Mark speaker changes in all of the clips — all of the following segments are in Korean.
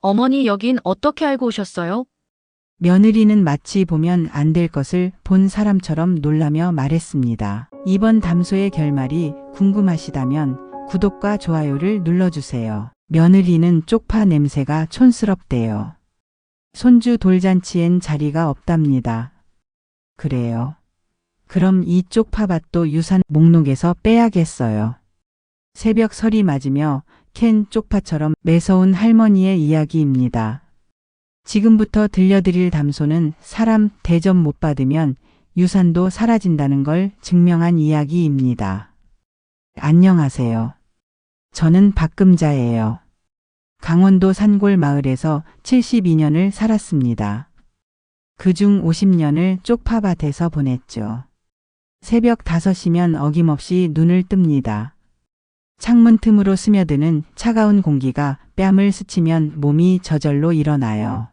Speaker 1: 어머니 여긴 어떻게 알고 오셨어요?
Speaker 2: 며느리는 마치 보면 안 될 것을 본 사람처럼 놀라며 말했습니다. 이번 담소의 결말이 궁금하시다면 구독과 좋아요를 눌러주세요. 며느리는 쪽파 냄새가 촌스럽대요. 손주 돌잔치엔 자리가 없답니다. 그래요. 그럼 이 쪽파밭도 유산 목록에서 빼야겠어요. 새벽 설이 맞으며 캔 쪽파처럼 매서운 할머니의 이야기입니다. 지금부터 들려드릴 담소는 사람 대접 못 받으면 유산도 사라진다는 걸 증명한 이야기입니다. 안녕하세요. 저는 박금자예요. 강원도 산골 마을에서 72년을 살았습니다. 그중 50년을 쪽파밭에서 보냈죠. 새벽 5시면 어김없이 눈을 뜹니다. 창문 틈으로 스며드는 차가운 공기가 뺨을 스치면 몸이 저절로 일어나요.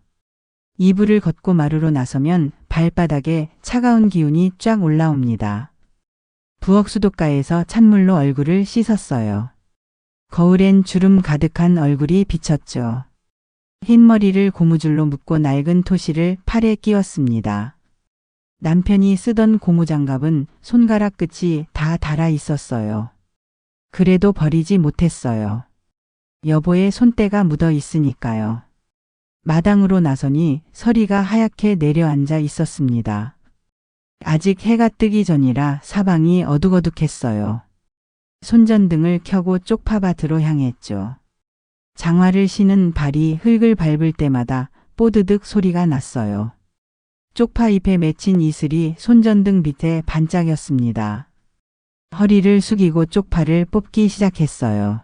Speaker 2: 이불을 걷고 마루로 나서면 발바닥에 차가운 기운이 쫙 올라옵니다. 부엌 수도가에서 찬물로 얼굴을 씻었어요. 거울엔 주름 가득한 얼굴이 비쳤죠. 흰머리를 고무줄로 묶고 낡은 토시를 팔에 끼웠습니다. 남편이 쓰던 고무장갑은 손가락 끝이 다 닳아 있었어요. 그래도 버리지 못했어요. 여보의 손때가 묻어 있으니까요. 마당으로 나서니 서리가 하얗게 내려앉아 있었습니다. 아직 해가 뜨기 전이라 사방이 어둑어둑했어요. 손전등을 켜고 쪽파밭으로 향했죠. 장화를 신은 발이 흙을 밟을 때마다 뽀드득 소리가 났어요. 쪽파 잎에 맺힌 이슬이 손전등 밑에 반짝였습니다. 허리를 숙이고 쪽파를 뽑기 시작했어요.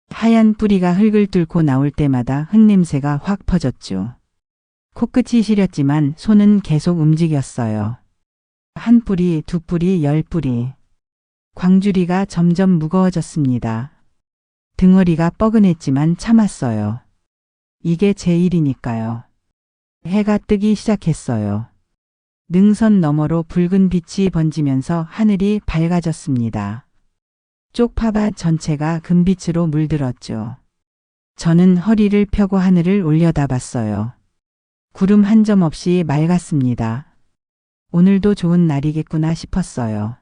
Speaker 2: 하얀 뿌리가 흙을 뚫고 나올 때마다 흙냄새가 확 퍼졌죠. 코끝이 시렸지만 손은 계속 움직였어요. 한 뿌리, 두 뿌리, 10뿌리. 광주리가 점점 무거워졌습니다. 등허리가 뻐근했지만 참았어요. 이게 제 일이니까요. 해가 뜨기 시작했어요. 능선 너머로 붉은 빛이 번지면서 하늘이 밝아졌습니다. 쪽파밭 전체가 금빛으로 물들었죠. 저는 허리를 펴고 하늘을 올려다봤어요. 구름 한 점 없이 맑았습니다. 오늘도 좋은 날이겠구나 싶었어요.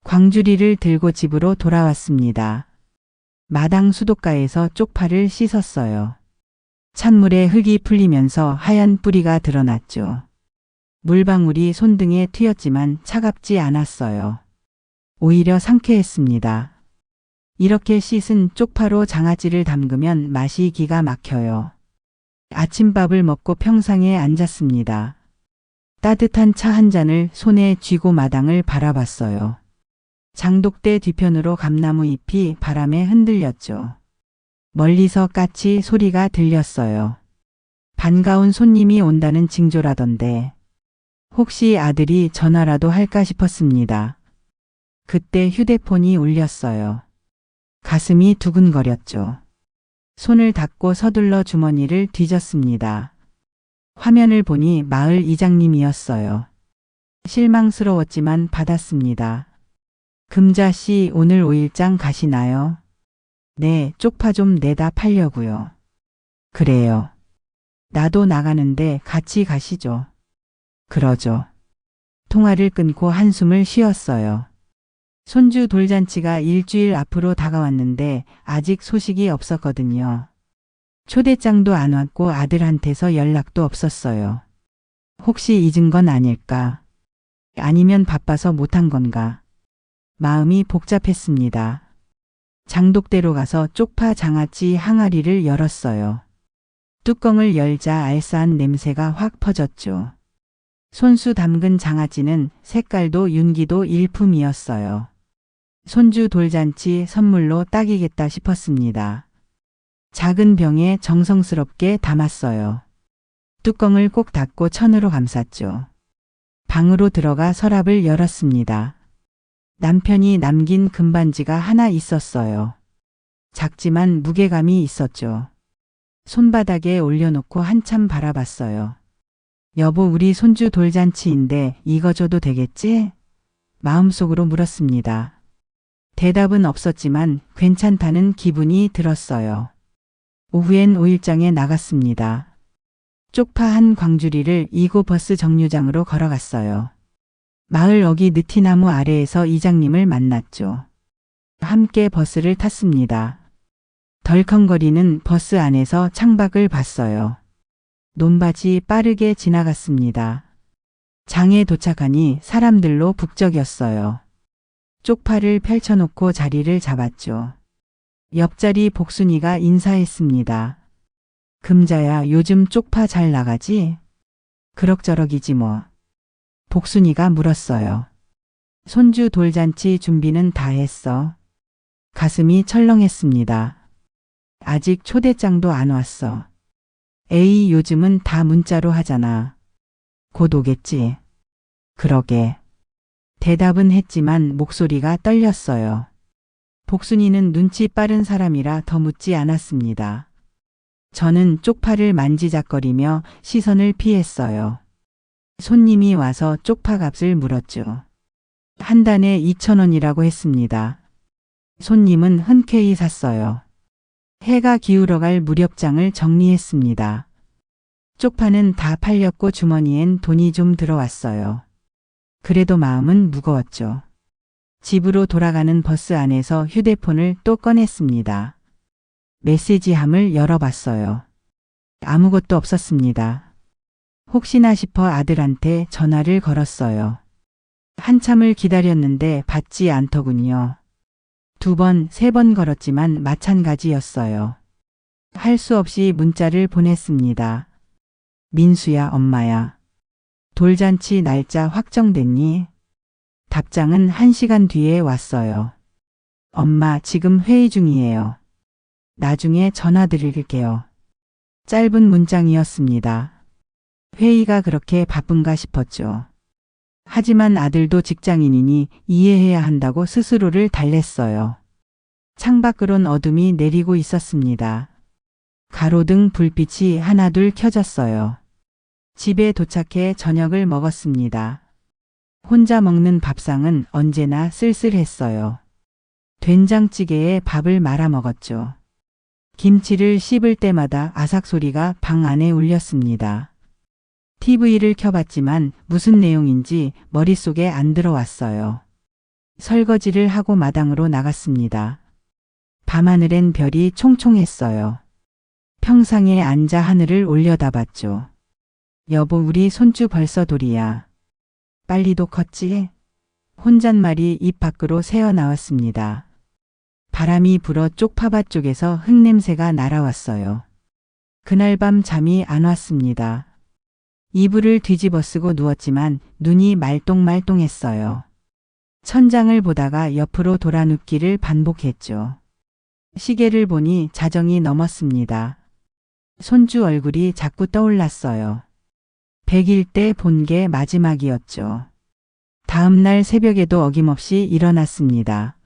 Speaker 2: 광주리를 들고 집으로 돌아왔습니다. 마당 수도가에서 쪽파를 씻었어요. 찬물에 흙이 풀리면서 하얀 뿌리가 드러났죠. 물방울이 손등에 튀었지만 차갑지 않았어요. 오히려 상쾌했습니다. 이렇게 씻은 쪽파로 장아찌를 담그면 맛이 기가 막혀요. 아침밥을 먹고 평상에 앉았습니다. 따뜻한 차 한 잔을 손에 쥐고 마당을 바라봤어요. 장독대 뒤편으로 감나무 잎이 바람에 흔들렸죠. 멀리서 까치 소리가 들렸어요. 반가운 손님이 온다는 징조라던데 혹시 아들이 전화라도 할까 싶었습니다. 그때 휴대폰이 울렸어요. 가슴이 두근거렸죠. 손을 닫고 서둘러 주머니를 뒤졌습니다. 화면을 보니 마을 이장님이었어요. 실망스러웠지만 받았습니다. 금자 씨 오늘 5일장 가시나요? 네, 쪽파 좀 내다 팔려고요. 그래요. 나도 나가는데 같이 가시죠. 그러죠. 통화를 끊고 한숨을 쉬었어요. 손주 돌잔치가 일주일 앞으로 다가왔는데 아직 소식이 없었거든요. 초대장도 안 왔고 아들한테서 연락도 없었어요. 혹시 잊은 건 아닐까? 아니면 바빠서 못한 건가? 마음이 복잡했습니다. 장독대로 가서 쪽파 장아찌 항아리를 열었어요. 뚜껑을 열자 알싸한 냄새가 확 퍼졌죠. 손수 담근 장아찌는 색깔도 윤기도 일품이었어요. 손주 돌잔치 선물로 딱이겠다 싶었습니다. 작은 병에 정성스럽게 담았어요. 뚜껑을 꼭 닫고 천으로 감쌌죠. 방으로 들어가 서랍을 열었습니다. 남편이 남긴 금반지가 하나 있었어요. 작지만 무게감이 있었죠. 손바닥에 올려놓고 한참 바라봤어요. 여보, 우리 손주 돌잔치인데 이거 줘도 되겠지? 마음속으로 물었습니다. 대답은 없었지만 괜찮다는 기분이 들었어요. 오후엔 5일장에 나갔습니다. 쪽파 한 광주리를 이고 버스 정류장으로 걸어갔어요. 마을 어기 느티나무 아래에서 이장님을 만났죠. 함께 버스를 탔습니다. 덜컹거리는 버스 안에서 창밖을 봤어요. 논밭이 빠르게 지나갔습니다. 장에 도착하니 사람들로 북적였어요. 쪽파를 펼쳐놓고 자리를 잡았죠. 옆자리 복순이가 인사했습니다. 금자야, 요즘 쪽파 잘 나가지? 그럭저럭이지 뭐. 복순이가 물었어요. 손주 돌잔치 준비는 다 했어. 가슴이 철렁했습니다. 아직 초대장도 안 왔어. 에이, 요즘은 다 문자로 하잖아. 곧 오겠지. 그러게. 대답은 했지만 목소리가 떨렸어요. 복순이는 눈치 빠른 사람이라 더 묻지 않았습니다. 저는 쪽파를 만지작거리며 시선을 피했어요. 손님이 와서 쪽파 값을 물었죠. 한 단에 2,000원이라고 했습니다. 손님은 흔쾌히 샀어요. 해가 기울어갈 무렵장을 정리했습니다. 쪽파는 다 팔렸고 주머니엔 돈이 좀 들어왔어요. 그래도 마음은 무거웠죠. 집으로 돌아가는 버스 안에서 휴대폰을 또 꺼냈습니다. 메시지함을 열어봤어요. 아무것도 없었습니다. 혹시나 싶어 아들한테 전화를 걸었어요. 한참을 기다렸는데 받지 않더군요. 2번, 3번 걸었지만 마찬가지였어요. 할 수 없이 문자를 보냈습니다. 민수야, 엄마야. 돌잔치 날짜 확정됐니? 답장은 1시간 뒤에 왔어요. 엄마, 지금 회의 중이에요. 나중에 전화 드릴게요. 짧은 문장이었습니다. 회의가 그렇게 바쁜가 싶었죠. 하지만 아들도 직장인이니 이해해야 한다고 스스로를 달랬어요. 창밖으론 어둠이 내리고 있었습니다. 가로등 불빛이 하나둘 켜졌어요. 집에 도착해 저녁을 먹었습니다. 혼자 먹는 밥상은 언제나 쓸쓸했어요. 된장찌개에 밥을 말아 먹었죠. 김치를 씹을 때마다 아삭 소리가 방 안에 울렸습니다. TV를 켜봤지만 무슨 내용인지 머릿속에 안 들어왔어요. 설거지를 하고 마당으로 나갔습니다. 밤하늘엔 별이 총총했어요. 평상에 앉아 하늘을 올려다봤죠. 여보, 우리 손주 벌써 돌이야. 빨리도 컸지? 혼잣말이 입 밖으로 새어나왔습니다. 바람이 불어 쪽파밭 쪽에서 흙냄새가 날아왔어요. 그날 밤 잠이 안 왔습니다. 이불을 뒤집어 쓰고 누웠지만 눈이 말똥말똥했어요. 천장을 보다가 옆으로 돌아 눕기를 반복했죠. 시계를 보니 자정이 넘었습니다. 손주 얼굴이 자꾸 떠올랐어요. 100일 때 본 게 마지막이었죠. 다음 날 새벽에도 어김없이 일어났습니다.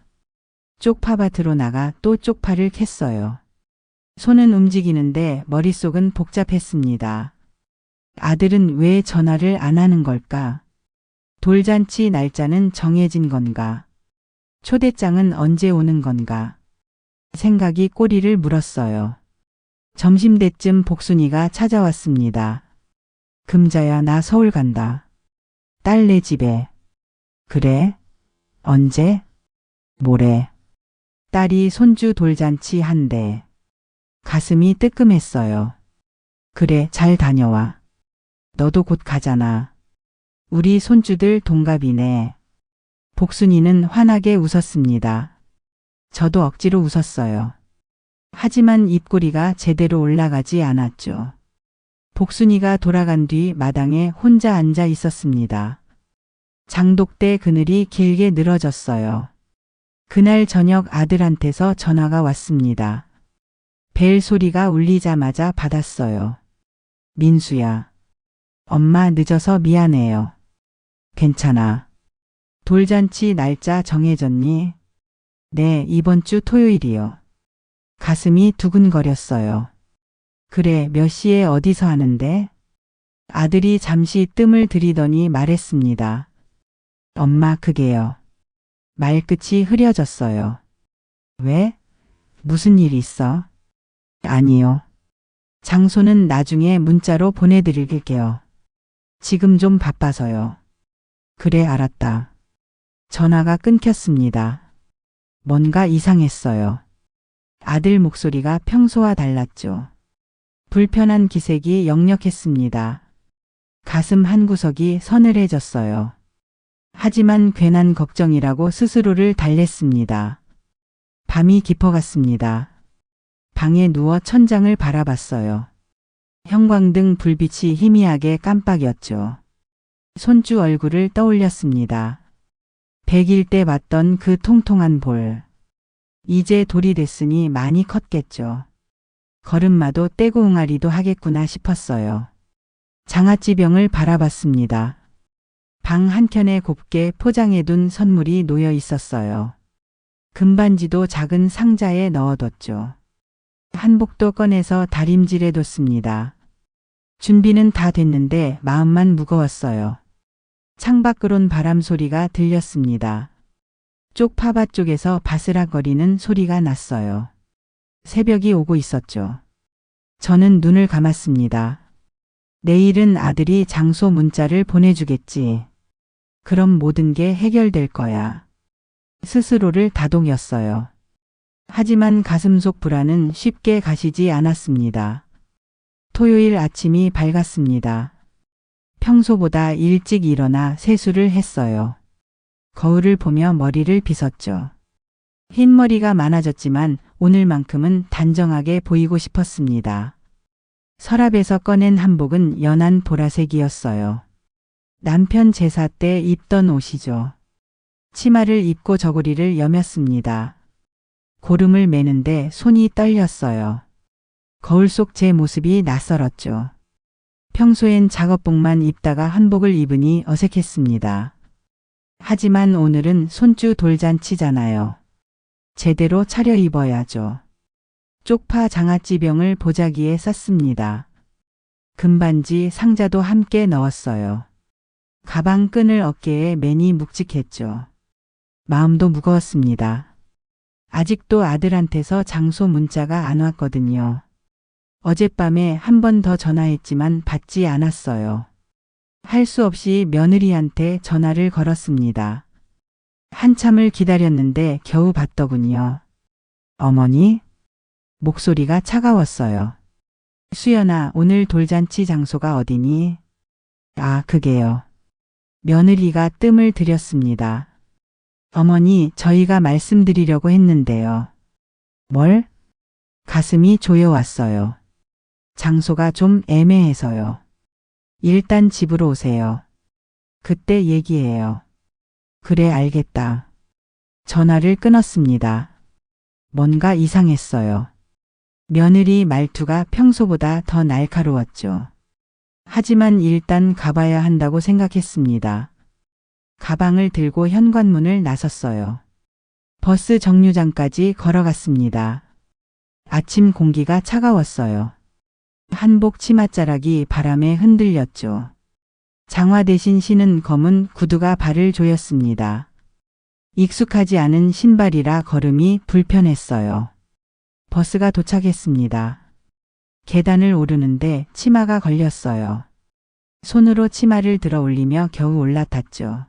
Speaker 2: 쪽파밭으로 나가 또 쪽파를 캤어요. 손은 움직이는데 머릿속은 복잡했습니다. 아들은 왜 전화를 안 하는 걸까? 돌잔치 날짜는 정해진 건가? 초대장은 언제 오는 건가? 생각이 꼬리를 물었어요. 점심때쯤 복순이가 찾아왔습니다. 금자야, 나 서울 간다. 딸네 집에. 그래? 언제? 모레. 딸이 손주 돌잔치 한대. 가슴이 뜨끔했어요. 그래, 잘 다녀와. 너도 곧 가잖아. 우리 손주들 동갑이네. 복순이는 환하게 웃었습니다. 저도 억지로 웃었어요. 하지만 입꼬리가 제대로 올라가지 않았죠. 복순이가 돌아간 뒤 마당에 혼자 앉아 있었습니다. 장독대 그늘이 길게 늘어졌어요. 그날 저녁 아들한테서 전화가 왔습니다. 벨 소리가 울리자마자 받았어요. 민수야. 엄마 늦어서 미안해요. 괜찮아. 돌잔치 날짜 정해졌니? 네, 이번 주 토요일이요. 가슴이 두근거렸어요. 그래, 몇 시에 어디서 하는데? 아들이 잠시 뜸을 들이더니 말했습니다. 엄마, 그게요. 말끝이 흐려졌어요. 왜? 무슨 일 있어? 아니요. 장소는 나중에 문자로 보내드릴게요. 지금 좀 바빠서요. 그래, 알았다. 전화가 끊겼습니다. 뭔가 이상했어요. 아들 목소리가 평소와 달랐죠. 불편한 기색이 역력했습니다. 가슴 한구석이 서늘해졌어요. 하지만 괜한 걱정이라고 스스로를 달랬습니다. 밤이 깊어갔습니다. 방에 누워 천장을 바라봤어요. 형광등 불빛이 희미하게 깜빡였죠. 손주 얼굴을 떠올렸습니다. 100일 때 봤던 그 통통한 볼. 이제 돌이 됐으니 많이 컸겠죠. 걸음마도 떼고 웅아리도 하겠구나 싶었어요. 장아찌병을 바라봤습니다. 방 한켠에 곱게 포장해둔 선물이 놓여 있었어요. 금반지도 작은 상자에 넣어뒀죠. 한복도 꺼내서 다림질해뒀습니다. 준비는 다 됐는데 마음만 무거웠어요. 창밖으론 바람 소리가 들렸습니다. 쪽파밭 쪽에서 바스락거리는 소리가 났어요. 새벽이 오고 있었죠. 저는 눈을 감았습니다. 내일은 아들이 장소 문자를 보내주겠지. 그럼 모든 게 해결될 거야. 스스로를 다독였어요. 하지만 가슴속 불안은 쉽게 가시지 않았습니다. 토요일 아침이 밝았습니다. 평소보다 일찍 일어나 세수를 했어요. 거울을 보며 머리를 빗었죠. 흰머리가 많아졌지만 오늘만큼은 단정하게 보이고 싶었습니다. 서랍에서 꺼낸 한복은 연한 보라색이었어요. 남편 제사 때 입던 옷이죠. 치마를 입고 저고리를 여몄습니다. 고름을 매는데 손이 떨렸어요. 거울 속 제 모습이 낯설었죠. 평소엔 작업복만 입다가 한복을 입으니 어색했습니다. 하지만 오늘은 손주 돌잔치잖아요. 제대로 차려입어야죠. 쪽파 장아찌병을 보자기에 쌌습니다. 금반지 상자도 함께 넣었어요. 가방 끈을 어깨에 매니 묵직했죠. 마음도 무거웠습니다. 아직도 아들한테서 장소 문자가 안 왔거든요. 어젯밤에 한 번 더 전화했지만 받지 않았어요. 할 수 없이 며느리한테 전화를 걸었습니다. 한참을 기다렸는데 겨우 받더군요. 어머니? 목소리가 차가웠어요. 수연아, 오늘 돌잔치 장소가 어디니? 아, 그게요. 며느리가 뜸을 들였습니다. 어머니, 저희가 말씀드리려고 했는데요. 뭘? 가슴이 조여왔어요. 장소가 좀 애매해서요. 일단 집으로 오세요. 그때 얘기해요. 그래, 알겠다. 전화를 끊었습니다. 뭔가 이상했어요. 며느리 말투가 평소보다 더 날카로웠죠. 하지만 일단 가봐야 한다고 생각했습니다. 가방을 들고 현관문을 나섰어요. 버스 정류장까지 걸어갔습니다. 아침 공기가 차가웠어요. 한복 치맛자락이 바람에 흔들렸죠. 장화 대신 신은 검은 구두가 발을 조였습니다. 익숙하지 않은 신발이라 걸음이 불편했어요. 버스가 도착했습니다. 계단을 오르는데 치마가 걸렸어요. 손으로 치마를 들어 올리며 겨우 올라탔죠.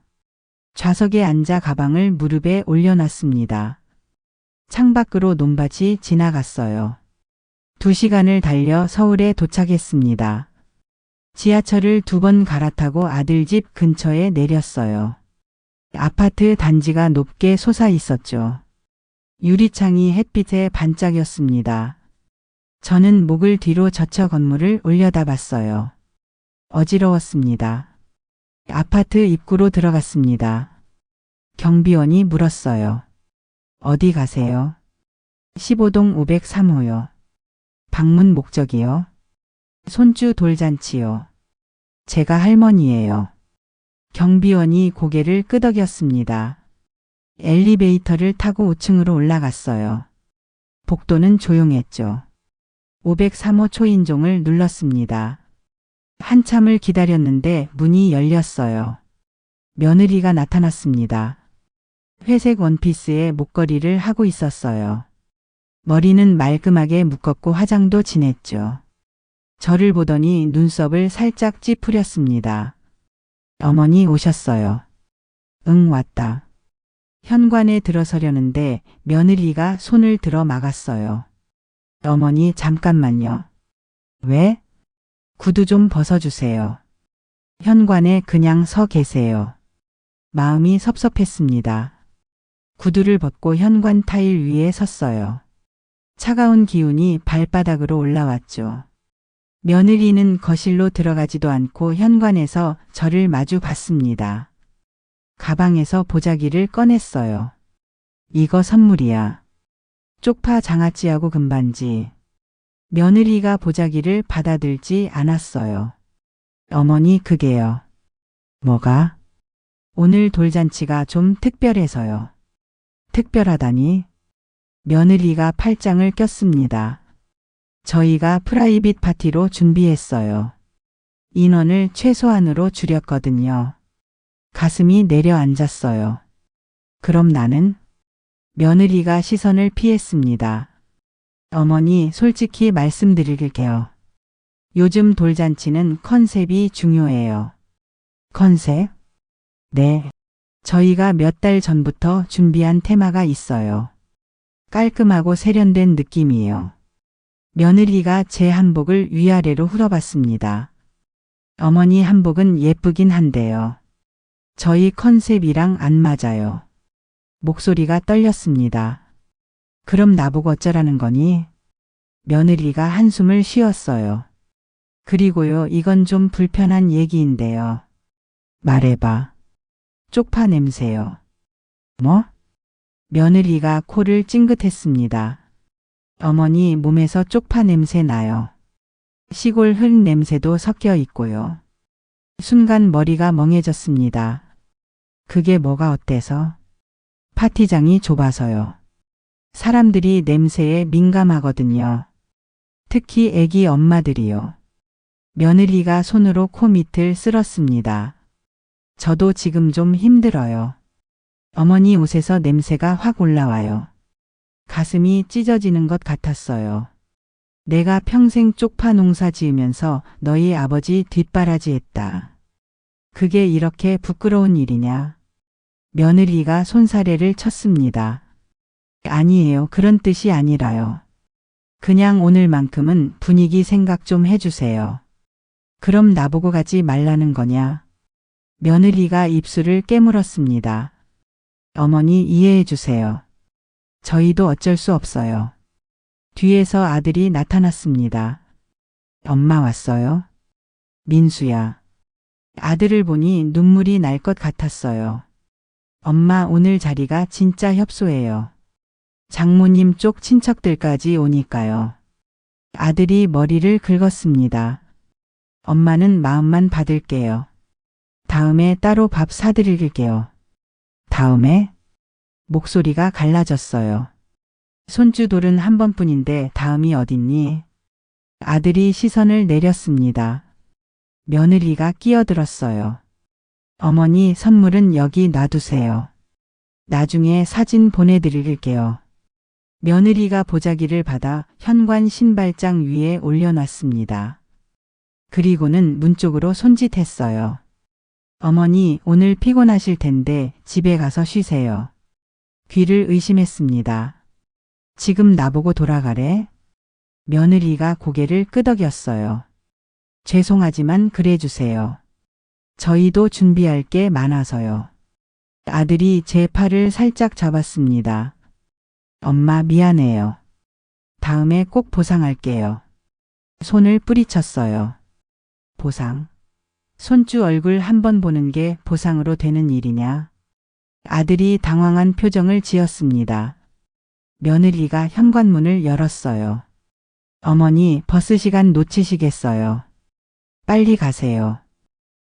Speaker 2: 좌석에 앉아 가방을 무릎에 올려놨습니다. 창밖으로 논밭이 지나갔어요. 2시간을 달려 서울에 도착했습니다. 지하철을 2번 갈아타고 아들 집 근처에 내렸어요. 아파트 단지가 높게 솟아 있었죠. 유리창이 햇빛에 반짝였습니다. 저는 목을 뒤로 젖혀 건물을 올려다봤어요. 어지러웠습니다. 아파트 입구로 들어갔습니다. 경비원이 물었어요. 어디 가세요? 15동 503호요. 방문 목적이요? 손주 돌잔치요. 제가 할머니예요. 경비원이 고개를 끄덕였습니다. 엘리베이터를 타고 5층으로 올라갔어요. 복도는 조용했죠. 503호 초인종을 눌렀습니다. 한참을 기다렸는데 문이 열렸어요. 며느리가 나타났습니다. 회색 원피스에 목걸이를 하고 있었어요. 머리는 말끔하게 묶었고 화장도 진했죠. 저를 보더니 눈썹을 살짝 찌푸렸습니다. 어머니 오셨어요. 응, 왔다. 현관에 들어서려는데 며느리가 손을 들어 막았어요. 어머니 잠깐만요. 왜? 구두 좀 벗어주세요. 현관에 그냥 서 계세요. 마음이 섭섭했습니다. 구두를 벗고 현관 타일 위에 섰어요. 차가운 기운이 발바닥으로 올라왔죠. 며느리는 거실로 들어가지도 않고 현관에서 저를 마주 봤습니다. 가방에서 보자기를 꺼냈어요. 이거 선물이야. 쪽파 장아찌하고 금반지. 며느리가 보자기를 받아들지 않았어요. 어머니 그게요. 뭐가? 오늘 돌잔치가 좀 특별해서요. 특별하다니? 며느리가 팔짱을 꼈습니다. 저희가 프라이빗 파티로 준비했어요. 인원을 최소한으로 줄였거든요. 가슴이 내려앉았어요. 그럼 나는? 며느리가 시선을 피했습니다. 어머니 솔직히 말씀드릴게요. 요즘 돌잔치는 컨셉이 중요해요. 컨셉? 네. 저희가 몇 달 전부터 준비한 테마가 있어요. 깔끔하고 세련된 느낌이에요. 며느리가 제 한복을 위아래로 흘어봤습니다. 어머니 한복은 예쁘긴 한데요. 저희 컨셉이랑 안 맞아요. 목소리가 떨렸습니다. 그럼 나보고 어쩌라는 거니? 며느리가 한숨을 쉬었어요. 그리고요, 이건 좀 불편한 얘기인데요. 말해봐. 쪽파 냄새요. 뭐? 며느리가 코를 찡긋했습니다. 어머니 몸에서 쪽파 냄새 나요. 시골 흙 냄새도 섞여 있고요. 순간 머리가 멍해졌습니다. 그게 뭐가 어때서? 파티장이 좁아서요. 사람들이 냄새에 민감하거든요. 특히 애기 엄마들이요. 며느리가 손으로 코 밑을 쓸었습니다. 저도 지금 좀 힘들어요. 어머니 옷에서 냄새가 확 올라와요. 가슴이 찢어지는 것 같았어요. 내가 평생 쪽파 농사 지으면서 너희 아버지 뒷바라지했다. 그게 이렇게 부끄러운 일이냐? 며느리가 손사래를 쳤습니다. 아니에요. 그런 뜻이 아니라요. 그냥 오늘만큼은 분위기 생각 좀 해주세요. 그럼 나보고 가지 말라는 거냐? 며느리가 입술을 깨물었습니다. 어머니 이해해 주세요. 저희도 어쩔 수 없어요. 뒤에서 아들이 나타났습니다. 엄마 왔어요? 민수야. 아들을 보니 눈물이 날 것 같았어요. 엄마 오늘 자리가 진짜 협소해요. 장모님 쪽 친척들까지 오니까요. 아들이 머리를 긁었습니다. 엄마는 마음만 받을게요. 다음에 따로 밥 사드릴게요. 다음에? 목소리가 갈라졌어요. 손주돌은 한 번뿐인데 다음이 어딨니? 아들이 시선을 내렸습니다. 며느리가 끼어들었어요. 어머니 선물은 여기 놔두세요. 나중에 사진 보내드릴게요. 며느리가 보자기를 받아 현관 신발장 위에 올려놨습니다. 그리고는 문 쪽으로 손짓했어요. 어머니 오늘 피곤하실 텐데 집에 가서 쉬세요. 귀를 의심했습니다. 지금 나보고 돌아가래? 며느리가 고개를 끄덕였어요. 죄송하지만 그래주세요. 저희도 준비할 게 많아서요. 아들이 제 팔을 살짝 잡았습니다. 엄마 미안해요. 다음에 꼭 보상할게요. 손을 뿌리쳤어요. 보상? 손주 얼굴 한 번 보는 게 보상으로 되는 일이냐? 아들이 당황한 표정을 지었습니다. 며느리가 현관문을 열었어요. 어머니 버스 시간 놓치시겠어요. 빨리 가세요.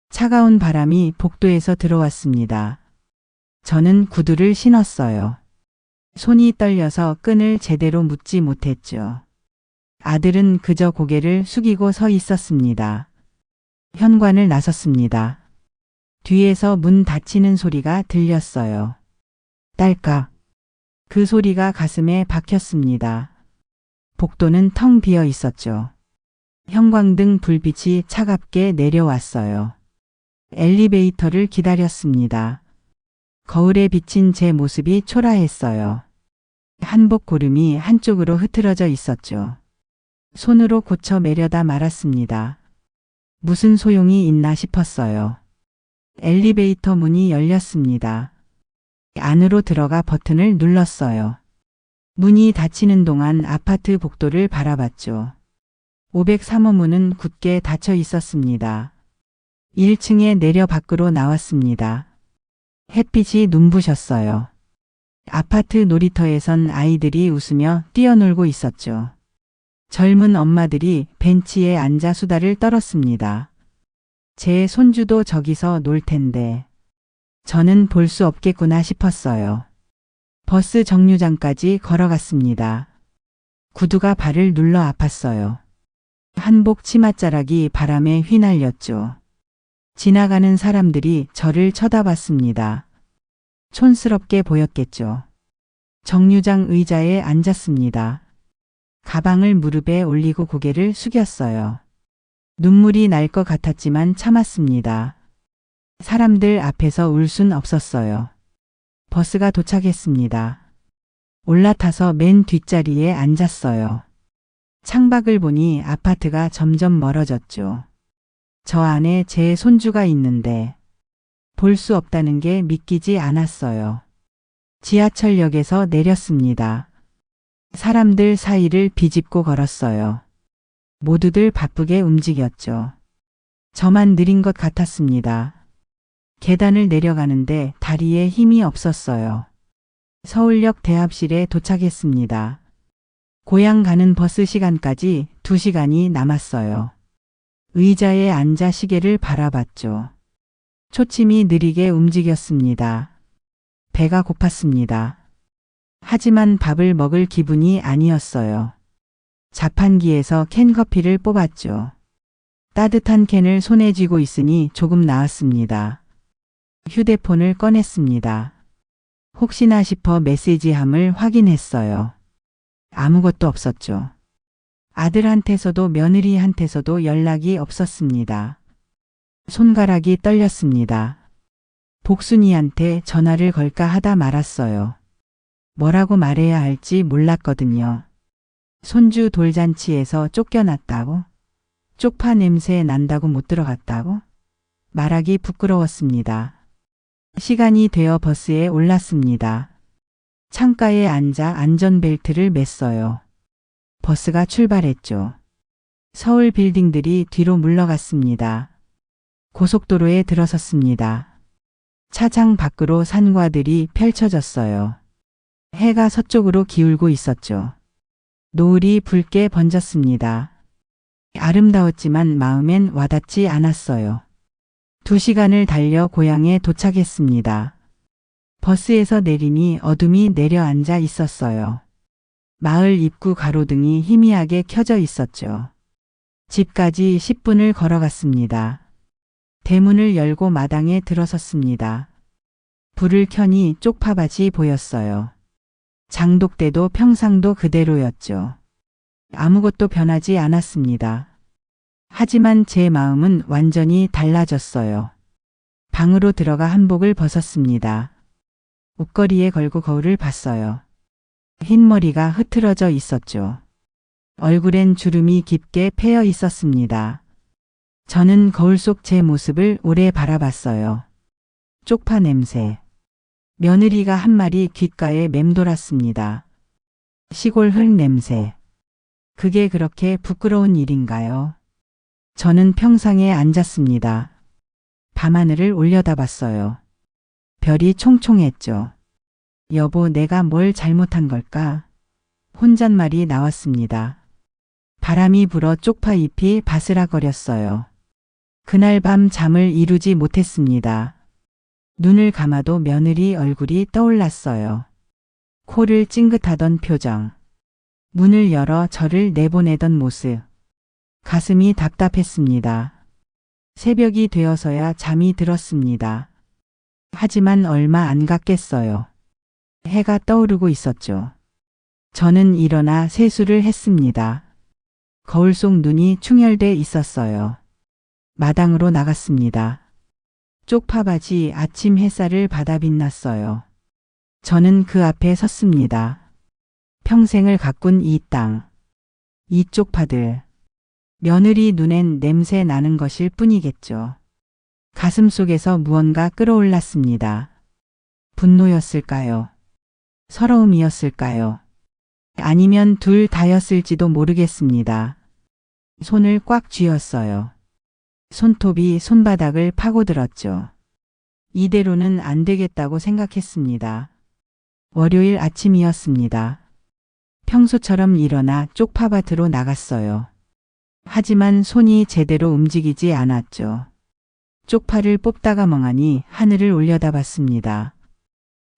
Speaker 2: 차가운 바람이 복도에서 들어왔습니다. 저는 구두를 신었어요. 손이 떨려서 끈을 제대로 묶지 못했죠. 아들은 그저 고개를 숙이고 서 있었습니다. 현관을 나섰습니다. 뒤에서 문 닫히는 소리가 들렸어요. 딸깍. 그 소리가 가슴에 박혔습니다. 복도는 텅 비어 있었죠. 형광등 불빛이 차갑게 내려왔어요. 엘리베이터를 기다렸습니다. 거울에 비친 제 모습이 초라했어요. 한복 고름이 한쪽으로 흐트러져 있었죠. 손으로 고쳐 매려다 말았습니다. 무슨 소용이 있나 싶었어요. 엘리베이터 문이 열렸습니다. 안으로 들어가 버튼을 눌렀어요. 문이 닫히는 동안 아파트 복도를 바라봤죠. 503호 문은 굳게 닫혀 있었습니다. 1층에 내려 밖으로 나왔습니다. 햇빛이 눈부셨어요. 아파트 놀이터에선 아이들이 웃으며 뛰어놀고 있었죠. 젊은 엄마들이 벤치에 앉아 수다를 떨었습니다. 제 손주도 저기서 놀 텐데 저는 볼 수 없겠구나 싶었어요. 버스 정류장까지 걸어갔습니다. 구두가 발을 눌러 아팠어요. 한복 치맛자락이 바람에 휘날렸죠. 지나가는 사람들이 저를 쳐다봤습니다. 촌스럽게 보였겠죠. 정류장 의자에 앉았습니다. 가방을 무릎에 올리고 고개를 숙였어요. 눈물이 날 것 같았지만 참았습니다. 사람들 앞에서 울 순 없었어요. 버스가 도착했습니다. 올라타서 맨 뒷자리에 앉았어요. 창밖을 보니 아파트가 점점 멀어졌죠. 저 안에 제 손주가 있는데 볼 수 없다는 게 믿기지 않았어요. 지하철역에서 내렸습니다. 사람들 사이를 비집고 걸었어요. 모두들 바쁘게 움직였죠. 저만 느린 것 같았습니다. 계단을 내려가는데 다리에 힘이 없었어요. 서울역 대합실에 도착했습니다. 고향 가는 버스 시간까지 2시간이 남았어요. 의자에 앉아 시계를 바라봤죠. 초침이 느리게 움직였습니다. 배가 고팠습니다. 하지만 밥을 먹을 기분이 아니었어요. 자판기에서 캔커피를 뽑았죠. 따뜻한 캔을 손에 쥐고 있으니 조금 나았습니다. 휴대폰을 꺼냈습니다. 혹시나 싶어 메시지함을 확인했어요. 아무것도 없었죠. 아들한테서도 며느리한테서도 연락이 없었습니다. 손가락이 떨렸습니다. 복순이한테 전화를 걸까 하다 말았어요. 뭐라고 말해야 할지 몰랐거든요. 손주 돌잔치에서 쫓겨났다고? 쪽파 냄새 난다고 못 들어갔다고? 말하기 부끄러웠습니다. 시간이 되어 버스에 올랐습니다. 창가에 앉아 안전벨트를 맸어요. 버스가 출발했죠. 서울 빌딩들이 뒤로 물러갔습니다. 고속도로에 들어섰습니다. 차장 밖으로 산과들이 펼쳐졌어요. 해가 서쪽으로 기울고 있었죠. 노을이 붉게 번졌습니다. 아름다웠지만 마음엔 와닿지 않았어요. 2시간을 달려 고향에 도착했습니다. 버스에서 내리니 어둠이 내려앉아 있었어요. 마을 입구 가로등이 희미하게 켜져 있었죠. 집까지 10분을 걸어갔습니다. 대문을 열고 마당에 들어섰습니다. 불을 켜니 쪽파밭이 보였어요. 장독대도 평상도 그대로였죠. 아무것도 변하지 않았습니다. 하지만 제 마음은 완전히 달라졌어요. 방으로 들어가 한복을 벗었습니다. 옷걸이에 걸고 거울을 봤어요. 흰머리가 흐트러져 있었죠. 얼굴엔 주름이 깊게 패여 있었습니다. 저는 거울 속 제 모습을 오래 바라봤어요. 쪽파 냄새. 며느리가 한 마리 귓가에 맴돌았습니다. 시골 흙 냄새. 그게 그렇게 부끄러운 일인가요? 저는 평상에 앉았습니다. 밤하늘을 올려다봤어요. 별이 총총했죠. 여보, 내가 뭘 잘못한 걸까? 혼잣말이 나왔습니다. 바람이 불어 쪽파 잎이 바스락거렸어요. 그날 밤 잠을 이루지 못했습니다. 눈을 감아도 며느리 얼굴이 떠올랐어요. 코를 찡긋하던 표정. 문을 열어 저를 내보내던 모습. 가슴이 답답했습니다. 새벽이 되어서야 잠이 들었습니다. 하지만 얼마 안 갔겠어요. 해가 떠오르고 있었죠. 저는 일어나 세수를 했습니다. 거울 속 눈이 충혈돼 있었어요. 마당으로 나갔습니다. 쪽파밭이 아침 햇살을 받아 빛났어요. 저는 그 앞에 섰습니다. 평생을 가꾼 이 땅, 이 쪽파들. 며느리 눈엔 냄새 나는 것일 뿐이겠죠. 가슴 속에서 무언가 끌어올랐습니다. 분노였을까요? 서러움이었을까요? 아니면 둘 다였을지도 모르겠습니다. 손을 꽉 쥐었어요. 손톱이 손바닥을 파고들었죠. 이대로는 안 되겠다고 생각했습니다. 월요일 아침이었습니다. 평소처럼 일어나 쪽파밭으로 나갔어요. 하지만 손이 제대로 움직이지 않았죠. 쪽파를 뽑다가 멍하니 하늘을 올려다봤습니다.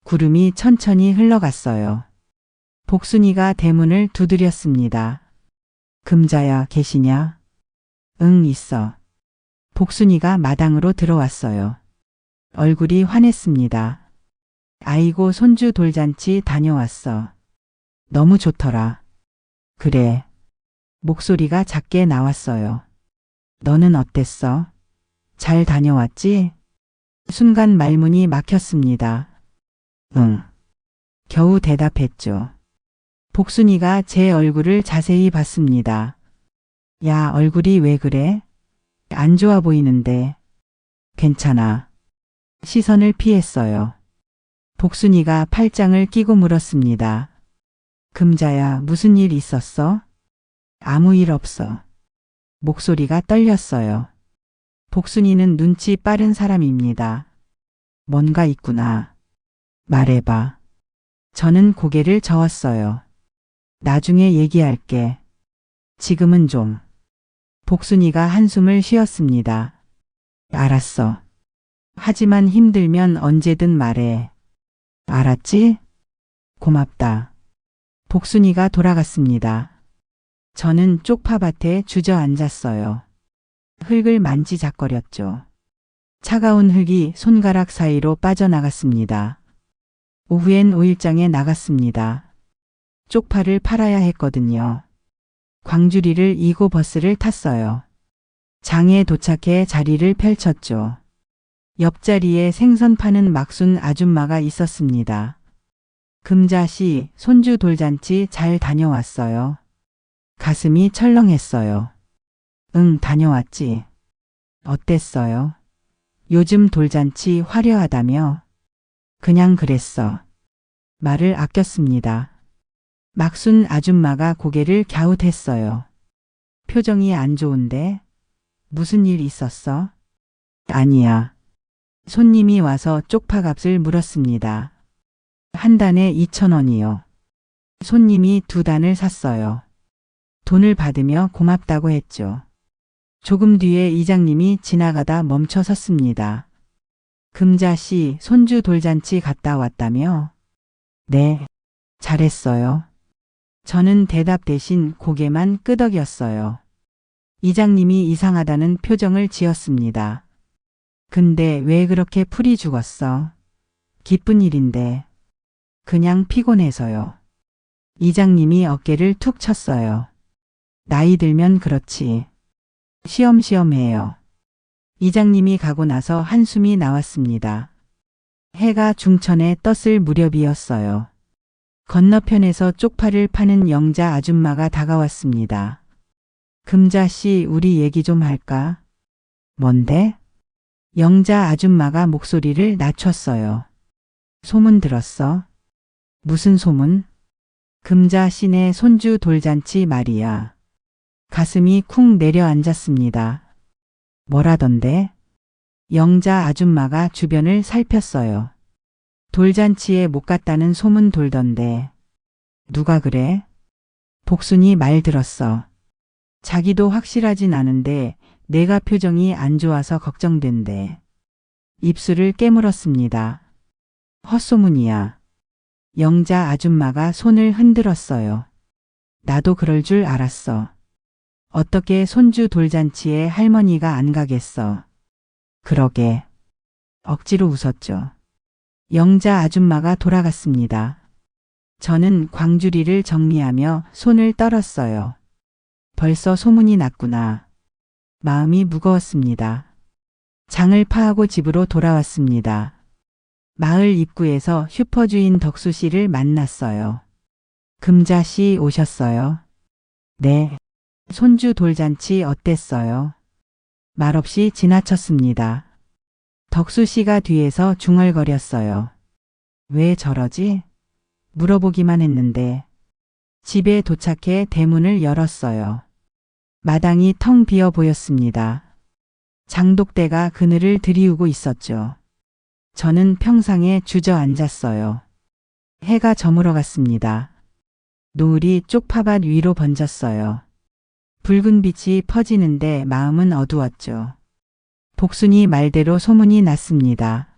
Speaker 2: 구름이 천천히 흘러갔어요. 복순이가 대문을 두드렸습니다. 금자야, 계시냐? 응, 있어. 복순이가 마당으로 들어왔어요. 얼굴이 환했습니다. 아이고, 손주 돌잔치 다녀왔어. 너무 좋더라. 그래. 목소리가 작게 나왔어요. 너는 어땠어? 잘 다녀왔지? 순간 말문이 막혔습니다. 응. 겨우 대답했죠. 복순이가 제 얼굴을 자세히 봤습니다. 야, 얼굴이 왜 그래? 안 좋아 보이는데. 괜찮아. 시선을 피했어요. 복순이가 팔짱을 끼고 물었습니다. 금자야, 무슨 일 있었어? 아무 일 없어. 목소리가 떨렸어요. 복순이는 눈치 빠른 사람입니다. 뭔가 있구나. 말해봐. 저는 고개를 저었어요. 나중에 얘기할게. 지금은 좀. 복순이가 한숨을 쉬었습니다. 알았어. 하지만 힘들면 언제든 말해. 알았지? 고맙다. 복순이가 돌아갔습니다. 저는 쪽파밭에 주저앉았어요. 흙을 만지작거렸죠. 차가운 흙이 손가락 사이로 빠져나갔습니다. 오후엔 오일장에 나갔습니다. 쪽파를 팔아야 했거든요. 광주리를 이고 버스를 탔어요. 장에 도착해 자리를 펼쳤죠. 옆자리에 생선 파는 막순 아줌마가 있었습니다. 금자씨, 손주 돌잔치 잘 다녀왔어요. 가슴이 철렁했어요. 응, 다녀왔지. 어땠어요? 요즘 돌잔치 화려하다며? 그냥 그랬어. 말을 아꼈습니다. 막순 아줌마가 고개를 갸웃했어요. 표정이 안 좋은데? 무슨 일 있었어? 아니야. 손님이 와서 쪽파 값을 물었습니다. 한 단에 2,000원이요. 손님이 2단을 샀어요. 돈을 받으며 고맙다고 했죠. 조금 뒤에 이장님이 지나가다 멈춰 섰습니다. 금자씨, 손주 돌잔치 갔다 왔다며? 네, 잘했어요. 저는 대답 대신 고개만 끄덕였어요. 이장님이 이상하다는 표정을 지었습니다. 근데 왜 그렇게 풀이 죽었어? 기쁜 일인데. 그냥 피곤해서요. 이장님이 어깨를 툭 쳤어요. 나이 들면 그렇지. 시험시험해요. 이장님이 가고 나서 한숨이 나왔습니다. 해가 중천에 떴을 무렵이었어요. 건너편에서 쪽파를 파는 영자 아줌마가 다가왔습니다. 금자씨, 우리 얘기 좀 할까? 뭔데? 영자 아줌마가 목소리를 낮췄어요. 소문 들었어? 무슨 소문? 금자씨네 손주 돌잔치 말이야. 가슴이 쿵 내려앉았습니다. 뭐라던데? 영자 아줌마가 주변을 살폈어요. 돌잔치에 못 갔다는 소문 돌던데. 누가 그래? 복순이 말 들었어. 자기도 확실하진 않은데 내가 표정이 안 좋아서 걱정된대. 입술을 깨물었습니다. 헛소문이야. 영자 아줌마가 손을 흔들었어요. 나도 그럴 줄 알았어. 어떻게 손주 돌잔치에 할머니가 안 가겠어. 그러게. 억지로 웃었죠. 영자 아줌마가 돌아갔습니다. 저는 광주리를 정리하며 손을 떨었어요. 벌써 소문이 났구나. 마음이 무거웠습니다. 장을 파하고 집으로 돌아왔습니다. 마을 입구에서 슈퍼주인 덕수 씨를 만났어요. 금자 씨 오셨어요? 네. 손주 돌잔치 어땠어요? 말없이 지나쳤습니다. 덕수 씨가 뒤에서 중얼거렸어요. 왜 저러지? 물어보기만 했는데. 집에 도착해 대문을 열었어요. 마당이 텅 비어 보였습니다. 장독대가 그늘을 들이우고 있었죠. 저는 평상에 주저앉았어요. 해가 저물어 갔습니다. 노을이 쪽파밭 위로 번졌어요. 붉은 빛이 퍼지는데 마음은 어두웠죠. 복순이 말대로 소문이 났습니다.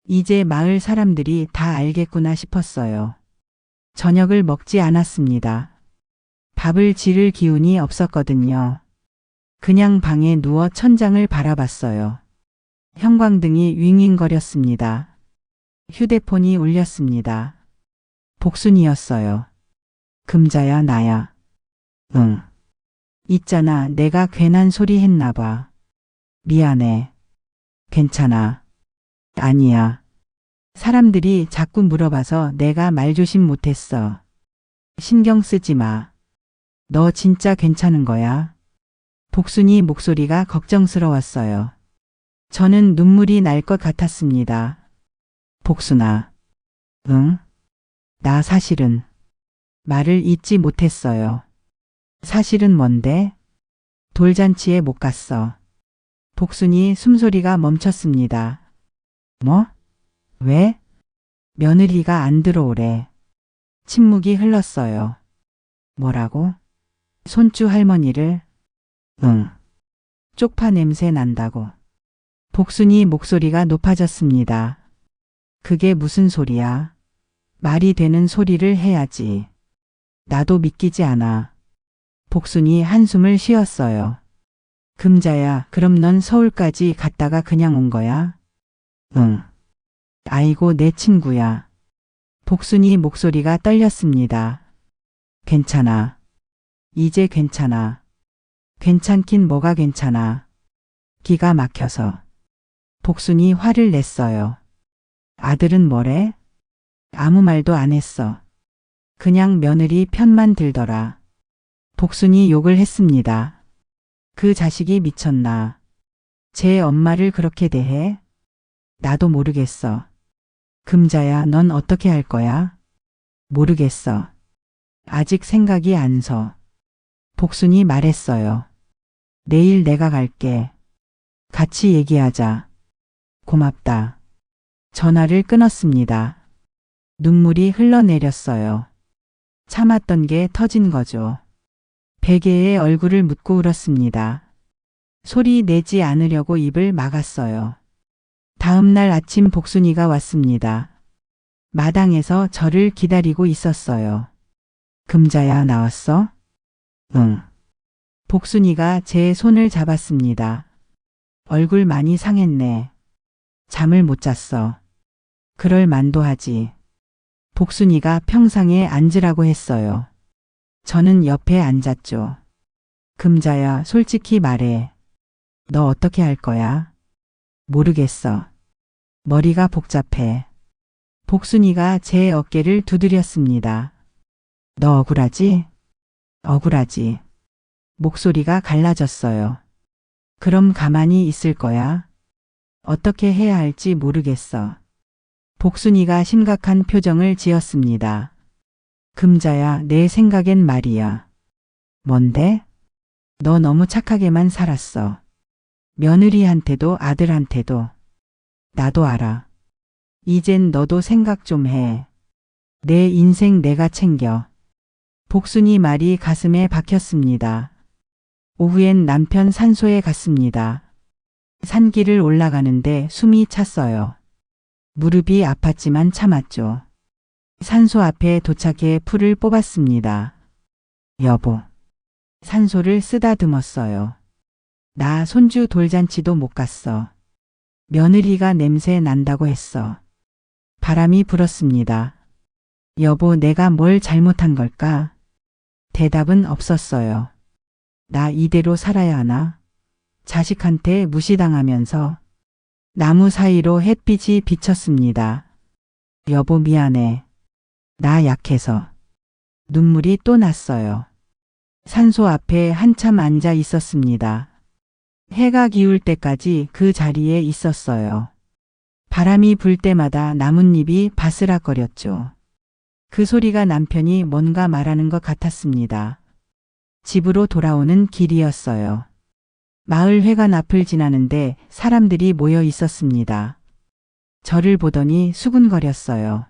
Speaker 2: 이제 마을 사람들이 다 알겠구나 싶었어요. 저녁을 먹지 않았습니다. 밥을 지를 기운이 없었거든요. 그냥 방에 누워 천장을 바라봤어요. 형광등이 윙윙거렸습니다. 휴대폰이 울렸습니다. 복순이었어요. 금자야 나야. 응. 있잖아 내가 괜한 소리 했나 봐. 미안해. 괜찮아. 아니야. 사람들이 자꾸 물어봐서 내가 말조심 못했어. 신경 쓰지 마. 너 진짜 괜찮은 거야? 복순이 목소리가 걱정스러웠어요. 저는 눈물이 날 것 같았습니다. 복순아. 응? 나 사실은 말을 잇지 못했어요. 사실은 뭔데? 돌잔치에 못 갔어. 복순이 숨소리가 멈췄습니다. 뭐? 왜? 며느리가 안 들어오래. 침묵이 흘렀어요. 뭐라고? 손주 할머니를? 응. 쪽파 냄새 난다고. 복순이 목소리가 높아졌습니다. 그게 무슨 소리야? 말이 되는 소리를 해야지. 나도 믿기지 않아. 복순이 한숨을 쉬었어요. 금자야, 그럼 넌 서울까지 갔다가 그냥 온 거야? 응. 아이고 내 친구야. 복순이 목소리가 떨렸습니다. 괜찮아. 이제 괜찮아. 괜찮긴 뭐가 괜찮아. 기가 막혀서. 복순이 화를 냈어요. 아들은 뭐래? 아무 말도 안 했어. 그냥 며느리 편만 들더라. 복순이 욕을 했습니다. 그 자식이 미쳤나. 제 엄마를 그렇게 대해? 나도 모르겠어. 금자야, 넌 어떻게 할 거야? 모르겠어. 아직 생각이 안 서. 복순이 말했어요. 내일 내가 갈게. 같이 얘기하자. 고맙다. 전화를 끊었습니다. 눈물이 흘러내렸어요. 참았던 게 터진 거죠. 베개에 얼굴을 묻고 울었습니다. 소리 내지 않으려고 입을 막았어요. 다음 날 아침 복순이가 왔습니다. 마당에서 저를 기다리고 있었어요. 금자야 나왔어? 응. 복순이가 제 손을 잡았습니다. 얼굴 많이 상했네. 잠을 못 잤어. 그럴 만도 하지. 복순이가 평상에 앉으라고 했어요. 저는 옆에 앉았죠. 금자야, 솔직히 말해. 너 어떻게 할 거야? 모르겠어. 머리가 복잡해. 복순이가 제 어깨를 두드렸습니다. 너 억울하지? 억울하지. 목소리가 갈라졌어요. 그럼 가만히 있을 거야? 어떻게 해야 할지 모르겠어. 복순이가 심각한 표정을 지었습니다. 금자야, 내 생각엔 말이야. 뭔데? 너 너무 착하게만 살았어. 며느리한테도 아들한테도. 나도 알아. 이젠 너도 생각 좀 해. 내 인생 내가 챙겨. 복순이 말이 가슴에 박혔습니다. 오후엔 남편 산소에 갔습니다. 산길을 올라가는데 숨이 찼어요. 무릎이 아팠지만 참았죠. 산소 앞에 도착해 풀을 뽑았습니다. 여보. 산소를 쓰다듬었어요. 나 손주 돌잔치도 못 갔어. 며느리가 냄새 난다고 했어. 바람이 불었습니다. 여보, 내가 뭘 잘못한 걸까? 대답은 없었어요. 나 이대로 살아야 하나? 자식한테 무시당하면서. 나무 사이로 햇빛이 비쳤습니다. 여보, 미안해. 나 약해서. 눈물이 또 났어요. 산소 앞에 한참 앉아 있었습니다. 해가 기울 때까지 그 자리에 있었어요. 바람이 불 때마다 나뭇잎이 바스락거렸죠. 그 소리가 남편이 뭔가 말하는 것 같았습니다. 집으로 돌아오는 길이었어요. 마을 회관 앞을 지나는데 사람들이 모여 있었습니다. 저를 보더니 수군거렸어요.